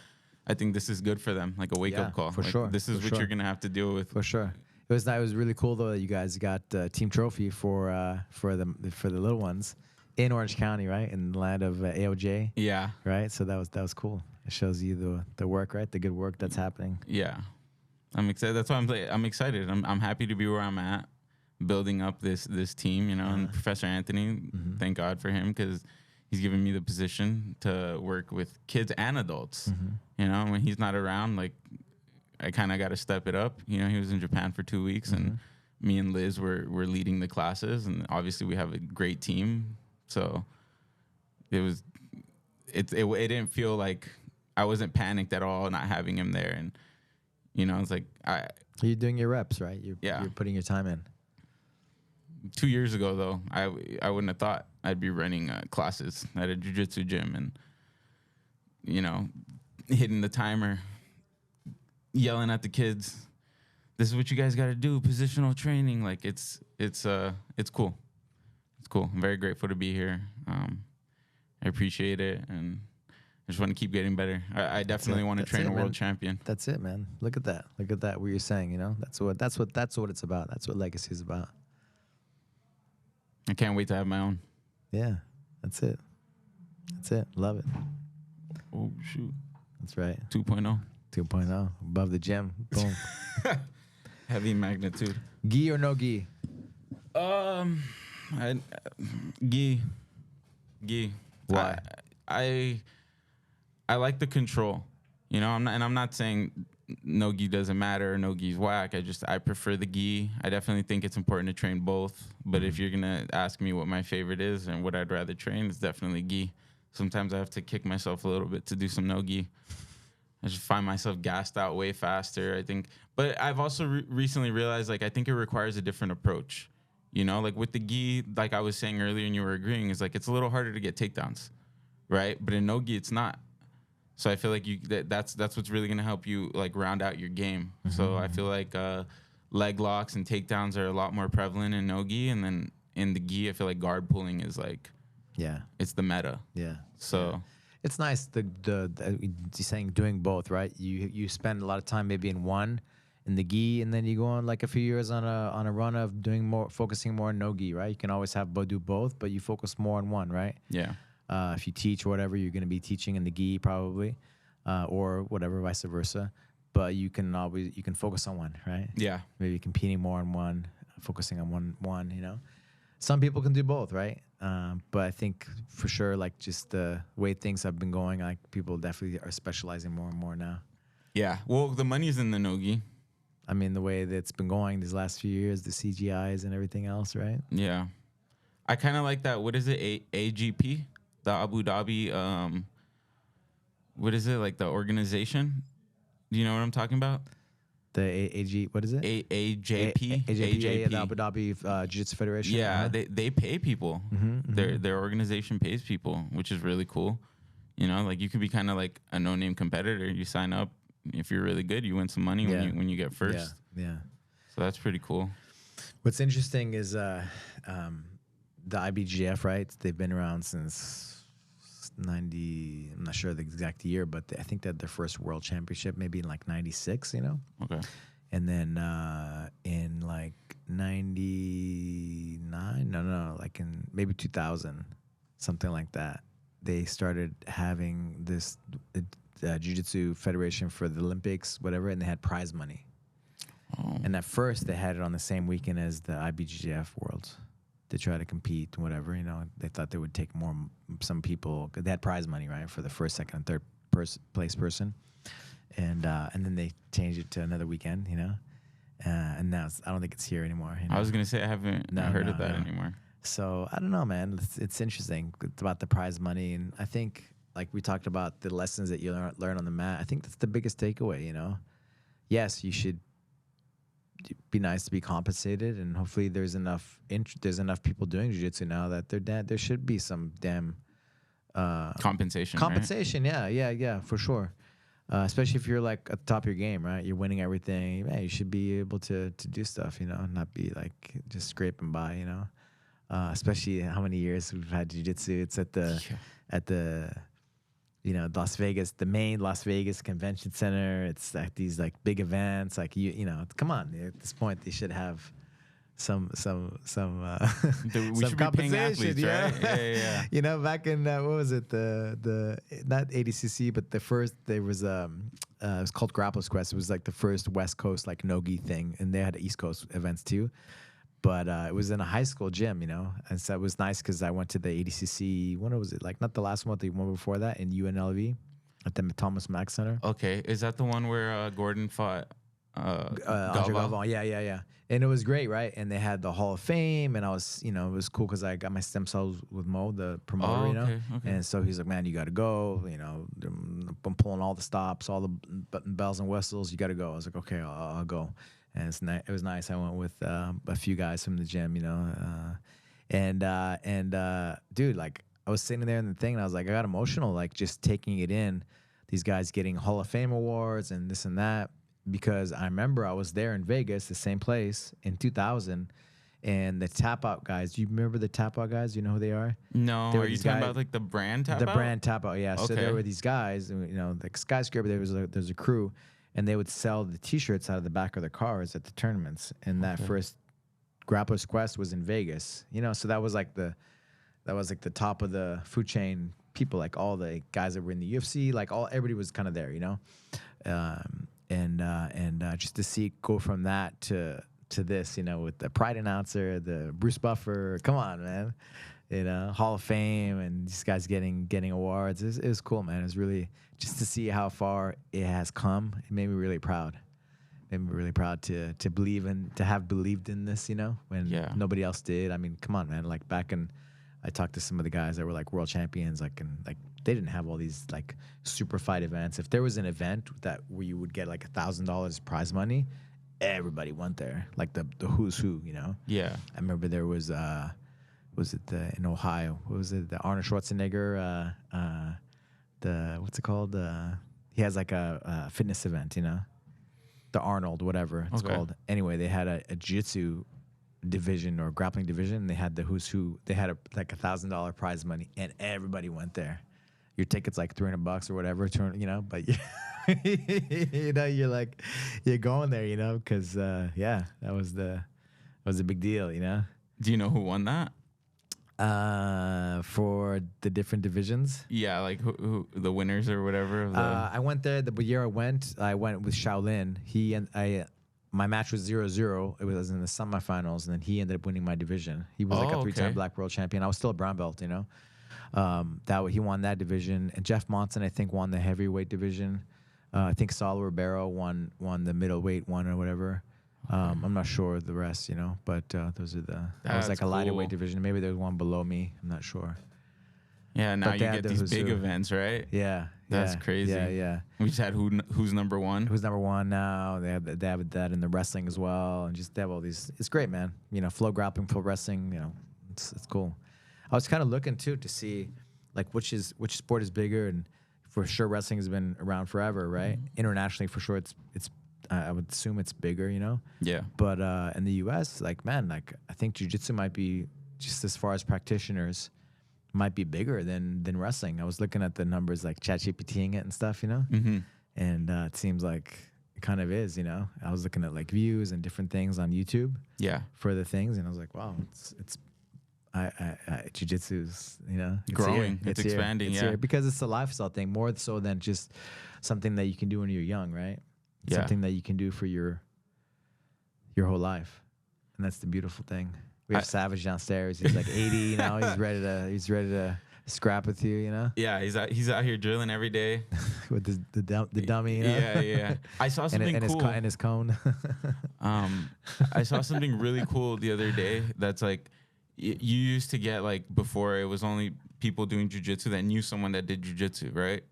I think this is good for them, like a wake-up call. For like, sure. This is what you're going to have to deal with. For sure. It was really cool, though, that you guys got team trophy for the little ones in Orange County, right? In the land of AOJ. Yeah. Right? So that was cool. It shows you the work, right? The good work that's happening. Yeah. I'm excited. That's why I'm excited. I'm happy to be where I'm at, building up this team, and Professor Anthony, thank God for him, because he's given me the position to work with kids and adults. When he's not around, like I kind of got to step it up. He was in Japan for 2 weeks, and me and Liz were leading the classes, and obviously we have a great team. So it didn't feel like I wasn't panicked at all not having him there, and it's like you're doing your reps, right? You're putting your time in. 2 years ago, though, I wouldn't have thought I'd be running classes at a jiu-jitsu gym and, hitting the timer, yelling at the kids, this is what you guys got to do, positional training. Like, it's cool. It's cool. I'm very grateful to be here. I appreciate it, and I just want to keep getting better. I definitely want to train a world champion. That's it, man. Look at that. What you're saying, That's what it's about. That's what legacy is about. I can't wait to have my own. Yeah, that's it. Love it. Oh, shoot. That's right. 2.0. 2.0. Above the gym. Boom. Heavy magnitude. Gi or no gi? Gi. Why? I like the control. I'm not saying no gi doesn't matter or no gi's whack. I prefer the gi. I definitely think it's important to train both. But if you're gonna ask me what my favorite is and what I'd rather train, it's definitely gi. Sometimes I have to kick myself a little bit to do some no gi. I just find myself gassed out way faster, I think. But I've also recently realized, like, I think it requires a different approach. Like with the gi, like I was saying earlier and you were agreeing, is like it's a little harder to get takedowns, right? But in no gi, it's not. So I feel like that's what's really gonna help you like round out your game. So I feel like leg locks and takedowns are a lot more prevalent in no gi, and then in the gi, I feel like guard pulling is like it's the meta. Yeah. So it's nice the saying doing both, right? You spend a lot of time maybe in one in the gi, and then you go on like a few years on a run of doing more, focusing more on no gi, right? You can always do both, but you focus more on one, right? Yeah. If you teach or whatever, you're going to be teaching in the gi probably, or whatever, vice versa. But you can focus on one, right? Yeah. Maybe competing more on one, focusing on one. You know, some people can do both, right? But I think for sure, like just the way things have been going, like people definitely are specializing more and more now. Yeah. Well, the money's in the no gi. I mean, the way that it's been going these last few years, the CGIs and everything else, right? Yeah. I kind of like that. What is it? AGP? The Abu Dhabi, what is it, like the organization? Do you know what I'm talking about? The AG, what is it? AJP. AJP, the Abu Dhabi Jiu-Jitsu Federation. Yeah, they pay people. Their organization pays people, which is really cool. You know, like you could be kind of like a no-name competitor. You sign up. If you're really good, you win some money when you get first. Yeah. So that's pretty cool. What's interesting is the IBJF, right? They've been around since 90, I'm not sure the exact year, but I think that their first world championship maybe in like 96, you know? Okay. And then in like 99, like in maybe 2000, something like that, they started having this Jiu-Jitsu Federation for the Olympics, whatever, and they had prize money. Oh. And at first they had it on the same weekend as the IBJJF Worlds to try to compete, whatever, you know. They thought they would take some people, cause they had prize money, right, for the first, second, and third place person, and then they changed it to another weekend, you know, and now I don't think it's here anymore. You know? I was gonna say I haven't heard of that anymore. So I don't know, man. It's interesting. It's about the prize money, and I think like we talked about the lessons that you learn on the mat. I think that's the biggest takeaway. You know, yes, you should be nice to be compensated, and hopefully there's enough people doing jiu-jitsu now that there should be some damn compensation, right? Yeah, for sure. Especially if you're like at the top of your game, right? You're winning everything. Man, you should be able to do stuff, you know, not be like just scraping by, you know. Especially how many years we've had jiu-jitsu. It's at the you know, Las Vegas, the main Las Vegas Convention Center. It's like these like big events. Like you know, come on. At this point, they should have some we should be paying athletes, right? Yeah. You know, back in what was it? The not ADCC, but the first there was it was called Grappler's Quest. It was like the first West Coast like no-gi thing, and they had East Coast events too. But it was in a high school gym, you know, and so it was nice because I went to the ADCC. When was it? Like not the last one, the one before that in UNLV at the Thomas Mack Center. Okay, is that the one where Gordon fought Galvao? Yeah. And it was great, right? And they had the Hall of Fame, and I was, you know, it was cool because I got my stem cells with Mo, the promoter, you know. Okay. And so he's like, man, you got to go. You know, I'm pulling all the stops, all the bells and whistles. You got to go. I was like, okay, I'll go. And it was nice. I went with a few guys from the gym, you know, and dude, like I was sitting there in the thing, and I was like, I got emotional, like just taking it in. These guys getting Hall of Fame awards and this and that, because I remember I was there in Vegas, the same place in 2000, and the Tap Out guys. Do you remember the Tap Out guys? You know who they are? No. Are you talking about like the brand Tap Out? The brand Tap Out, yeah. Okay. So there were these guys, you know, like Skyscraper. There's a crew. And they would sell the T-shirts out of the back of their cars at the tournaments. And that first Grappler's Quest was in Vegas, you know. So that was like the top of the food chain. People, like all the guys that were in the UFC, like everybody was kind of there, you know. And just to see it go from that to this, you know, with the Pride announcer, the Bruce Buffer. Come on, man. You know, Hall of Fame, and these guys getting awards. It was cool, man. It was really just to see how far it has come. It made me really proud. It made me really proud to have believed in this, you know, when nobody else did. I mean, come on, man. Like back in, I talked to some of the guys that were like world champions, like they didn't have all these like super fight events. If there was an event where you would get like $1,000 prize money, everybody went there, like the who's who, you know. Yeah. I remember there was it in Ohio? What was it? The Arnold Schwarzenegger what's it called? He has like a fitness event, you know, the Arnold, whatever it's called. Anyway, they had a jiu-jitsu division or grappling division. They had the who's who. They had like $1,000 prize money, and everybody went there. Your ticket's like $300 or whatever, you know. But you know, you're going there, you know, because yeah, that was a big deal, you know. Do you know who won that? For the different divisions. Yeah, like who the winners or whatever. Of the I went there the year I went with Shaolin. My match was 0-0. It was in the semifinals, and then he ended up winning my division. He was like a 3-time black world champion. I was still a brown belt, you know. He won that division, and Jeff Monson I think won the heavyweight division. I think Saul Ribeiro won the middleweight one or whatever. I'm not sure the rest, you know, but those are that was like a lighter weight division. Maybe there's one below me. I'm not sure. Yeah, now you get these big events, right? Yeah, that's crazy. Yeah. We just had who's number one. Who's number one now? They have that in the wrestling as well, and just they have all these. It's great, man. You know, flow grappling, pro wrestling. You know, it's cool. I was kind of looking too to see like which sport is bigger, and for sure wrestling has been around forever, right? Mm-hmm. Internationally, for sure, it's I would assume it's bigger, you know. Yeah. But in the U.S., like man, like I think jiu-jitsu might be just as far as practitioners might be bigger than wrestling. I was looking at the numbers, like ChatGPTing it and stuff, you know. Mm-hmm. And it seems like it kind of is, you know. I was looking at like views and different things on YouTube. Yeah. For the things, and I was like, wow, it's jiu-jitsu's, you know, it's growing, it's expanding, here because it's a lifestyle thing more so than just something that you can do when you're young, right? It's something that you can do for your whole life, and that's the beautiful thing. We have Savage downstairs. He's like 80, you know. He's ready to scrap with you, you know. Yeah, he's out here drilling every day with the dummy. You know? Yeah. I saw something cool. And his cone. I saw something really cool the other day. That's like. You used to get like before it was only people doing jiu-jitsu that knew someone that did jiu-jitsu, right?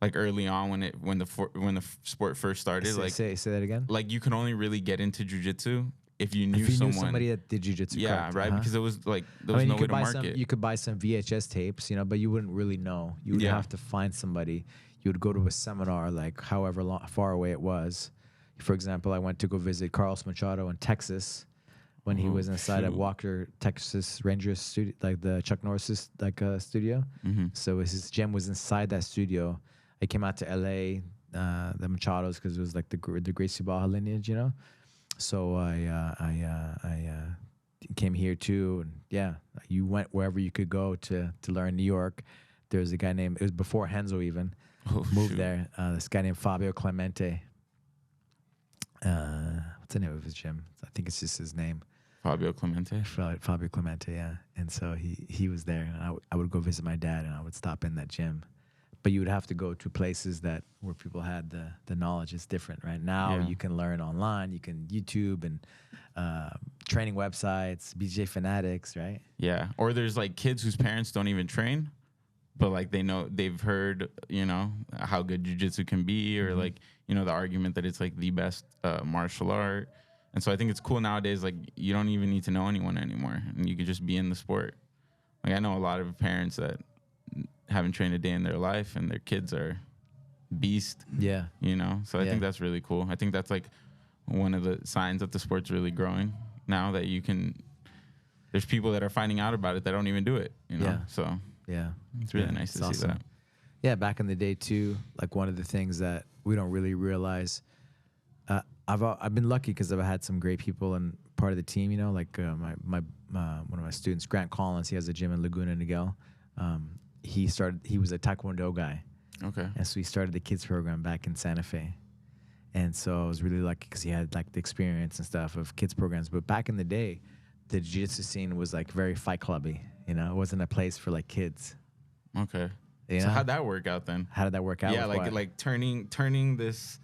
Like early on when the sport first started, say that again. Like you could only really get into jiu-jitsu if you knew somebody that did jiu-jitsu. Yeah, correct. right. Because it was like there was no way to market. You could buy some VHS tapes, you know, but you wouldn't really know. You would have to find somebody. You would go to a seminar, like however far away it was. For example, I went to go visit Carlos Machado in Texas. When he was inside of Walker, Texas Rangers studio, like the Chuck Norris's studio. Mm-hmm. So his gym was inside that studio. I came out to LA, the Machados, because it was like the Gracie Barra lineage, you know. So I came here too, and yeah, you went wherever you could go to learn New York. There's a guy named, it was before Henzo even moved there. This guy named Fabio Clemente. What's the name of his gym? I think it's just his name. Fabio Clemente. Fabio Clemente, yeah. And so he was there, and I would go visit my dad, and I would stop in that gym. But you would have to go to places where people had the knowledge. It's different, right? Now you can learn online. You can YouTube and training websites, BJ Fanatics, right? Yeah. Or there's like kids whose parents don't even train, but like they've heard, you know, how good jiu-jitsu can be, or like, you know, the argument that it's like the best martial art. And so I think it's cool nowadays, like you don't even need to know anyone anymore, and you could just be in the sport. Like I know a lot of parents that haven't trained a day in their life, and their kids are beast. Yeah. You know? So I think that's really cool. I think that's like one of the signs that the sport's really growing now, that there's people that are finding out about it that don't even do it, you know? Yeah. So yeah, it's really nice to see that. Yeah, back in the day too, like one of the things that we don't really realize, I've been lucky because I've had some great people and part of the team, you know, like my one of my students, Grant Collins, he has a gym in Laguna Niguel. He was a Taekwondo guy. Okay. And so he started the kids program back in Santa Fe. And so I was really lucky because he had like the experience and stuff of kids programs. But back in the day, the jiu-jitsu scene was like very Fight Clubby, you know, it wasn't a place for like kids. Okay. You so know? how'd that work out then? How did that work out? Yeah, like turning this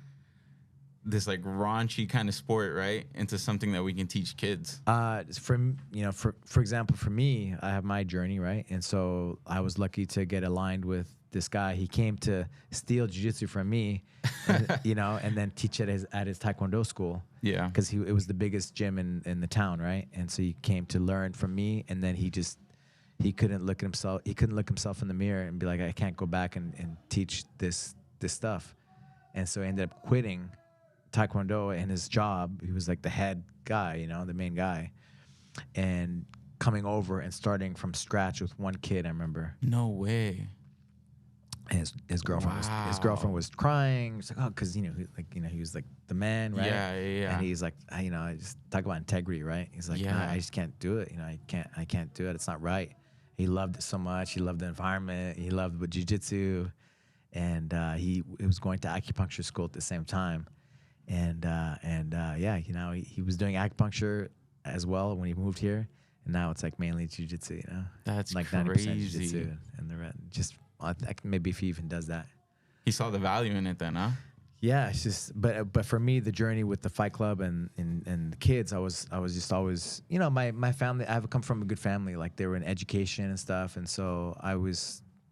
like raunchy kind of sport, right, into something that we can teach kids. For example, for me, I have my journey, right, and so I was lucky to get aligned with this guy. He came to steal jiu-jitsu from me, and, you know, and then teach it at his Taekwondo school. Yeah, because it was the biggest gym in the town, right, and so he came to learn from me, and then he he couldn't look at himself. He couldn't look himself in the mirror and be like, I can't go back and teach this stuff. And so he ended up quitting Taekwondo and his job. He was like the head guy, you know, the main guy, and coming over and starting from scratch with one kid. I remember. No way. And his girlfriend was crying. She's like, oh, because he was like the man, right? Yeah. And he's like, I just talk about integrity, right? He's like, Yeah. I just can't do it. I can't do it. It's not right. He loved it so much. He loved the environment. He loved with jiu-jitsu, and he was going to acupuncture school at the same time, and he was doing acupuncture as well when he moved here, and now it's like mainly jiu-jitsu. You know, that's like crazy. 90% jiu-jitsu, and the rest just maybe if he even does that. He saw the value in it then, huh? Yeah, it's just, but for me, the journey with the Fight Club and the kids, I was just always, you know, my family. I've come from a good family, like they were in education and stuff, and so I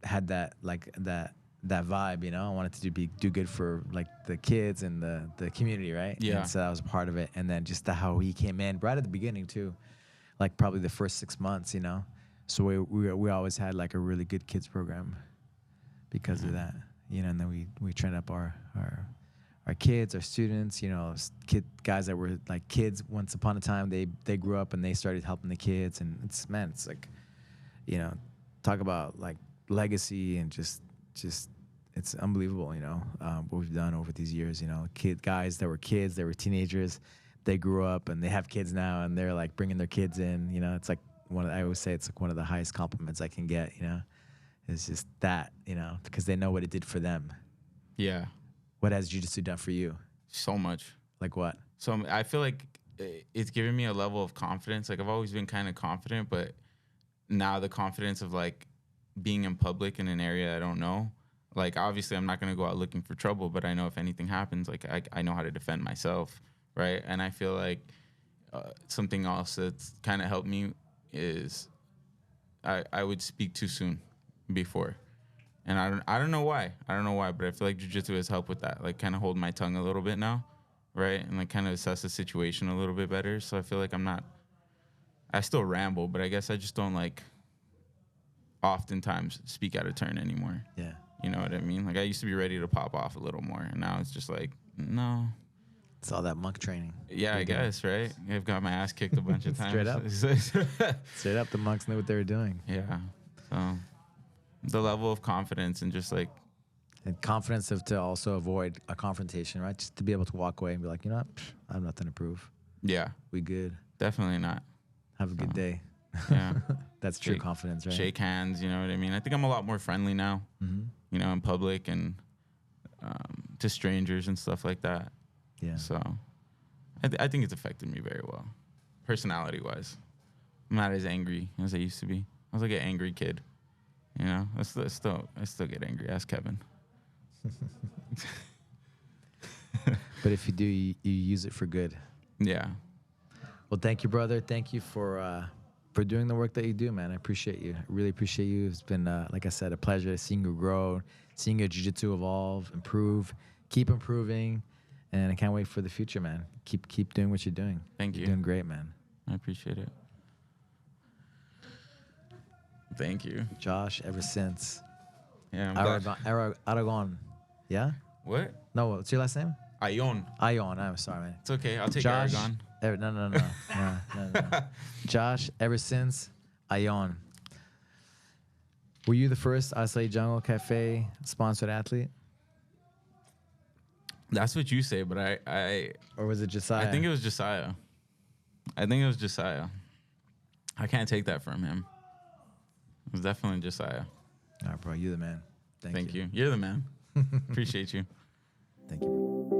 had that vibe, you know. I wanted to do good for like the kids and the community, right? Yeah. And so that was a part of it, and then just how he came in right at the beginning too, like probably the first 6 months, you know. So we always had like a really good kids program because of that, you know. And then we trained up our kids, our students, you know, guys that were like kids once upon a time. They grew up and they started helping the kids, and it's like, you know, talk about like legacy and just it's unbelievable, you know, what we've done over these years. You know, guys that were kids, they were teenagers, they grew up and they have kids now, and they're like bringing their kids in. You know, it's like I always say it's like one of the highest compliments I can get. You know, it's just that, you know, because they know what it did for them. Yeah. What has jiu-jitsu done for you? So much. Like what? So I feel like it's given me a level of confidence. Like I've always been kind of confident, but now the confidence of like being in public in an area I don't know. Like obviously I'm not going to go out looking for trouble, but I know if anything happens, like I know how to defend myself, right? And I feel like something else that's kind of helped me is I would speak too soon before. And I don't know why. But I feel like jiu-jitsu has helped with that. Like kind of hold my tongue a little bit now, right? And like kind of assess the situation a little bit better. So I feel like I still ramble, but I guess I just don't like oftentimes speak out of turn anymore. Yeah. You know what I mean? Like I used to be ready to pop off a little more, and now it's just like, no. It's all that monk training. Yeah, I guess, right? I've got my ass kicked a bunch of times. Straight up, the monks knew what they were doing. Yeah. So the level of confidence and just like, and confidence to also avoid a confrontation, right? Just to be able to walk away and be like, you know what, I have nothing to prove. yeah, We good. definitely not. Have a good day. Yeah. That's true confidence, right? Shake hands, you know what I mean? I think I'm a lot more friendly now, you know, in public and to strangers and stuff like that. Yeah. So I think it's affected me very well, personality-wise. I'm not as angry as I used to be. I was like an angry kid, you know? I still get angry. Ask Kevin. But if you do, you use it for good. Yeah. Well, thank you, brother. Thank you for doing the work that you do, man. I appreciate you. I really appreciate you. It's been, like I said, a pleasure seeing you grow, seeing your jiu-jitsu evolve, improve, keep improving, and I can't wait for the future, man. Keep doing what you're doing. Thank you. You're doing great, man. I appreciate it. Thank you. Josh, ever since. Yeah, Aragon. Yeah? What? No, what's your last name? Ayon. Ayon. I'm sorry, man. It's okay. I'll take Josh, Aragon. No. Josh, ever since Ayon. Were you the first Açai Jungle Cafe sponsored athlete? That's what you say, but I Or was it Josiah? I think it was Josiah. I can't take that from him. It was definitely Josiah. All right, bro. You're the man. Thank you. You're the man. Appreciate you. Thank you, bro.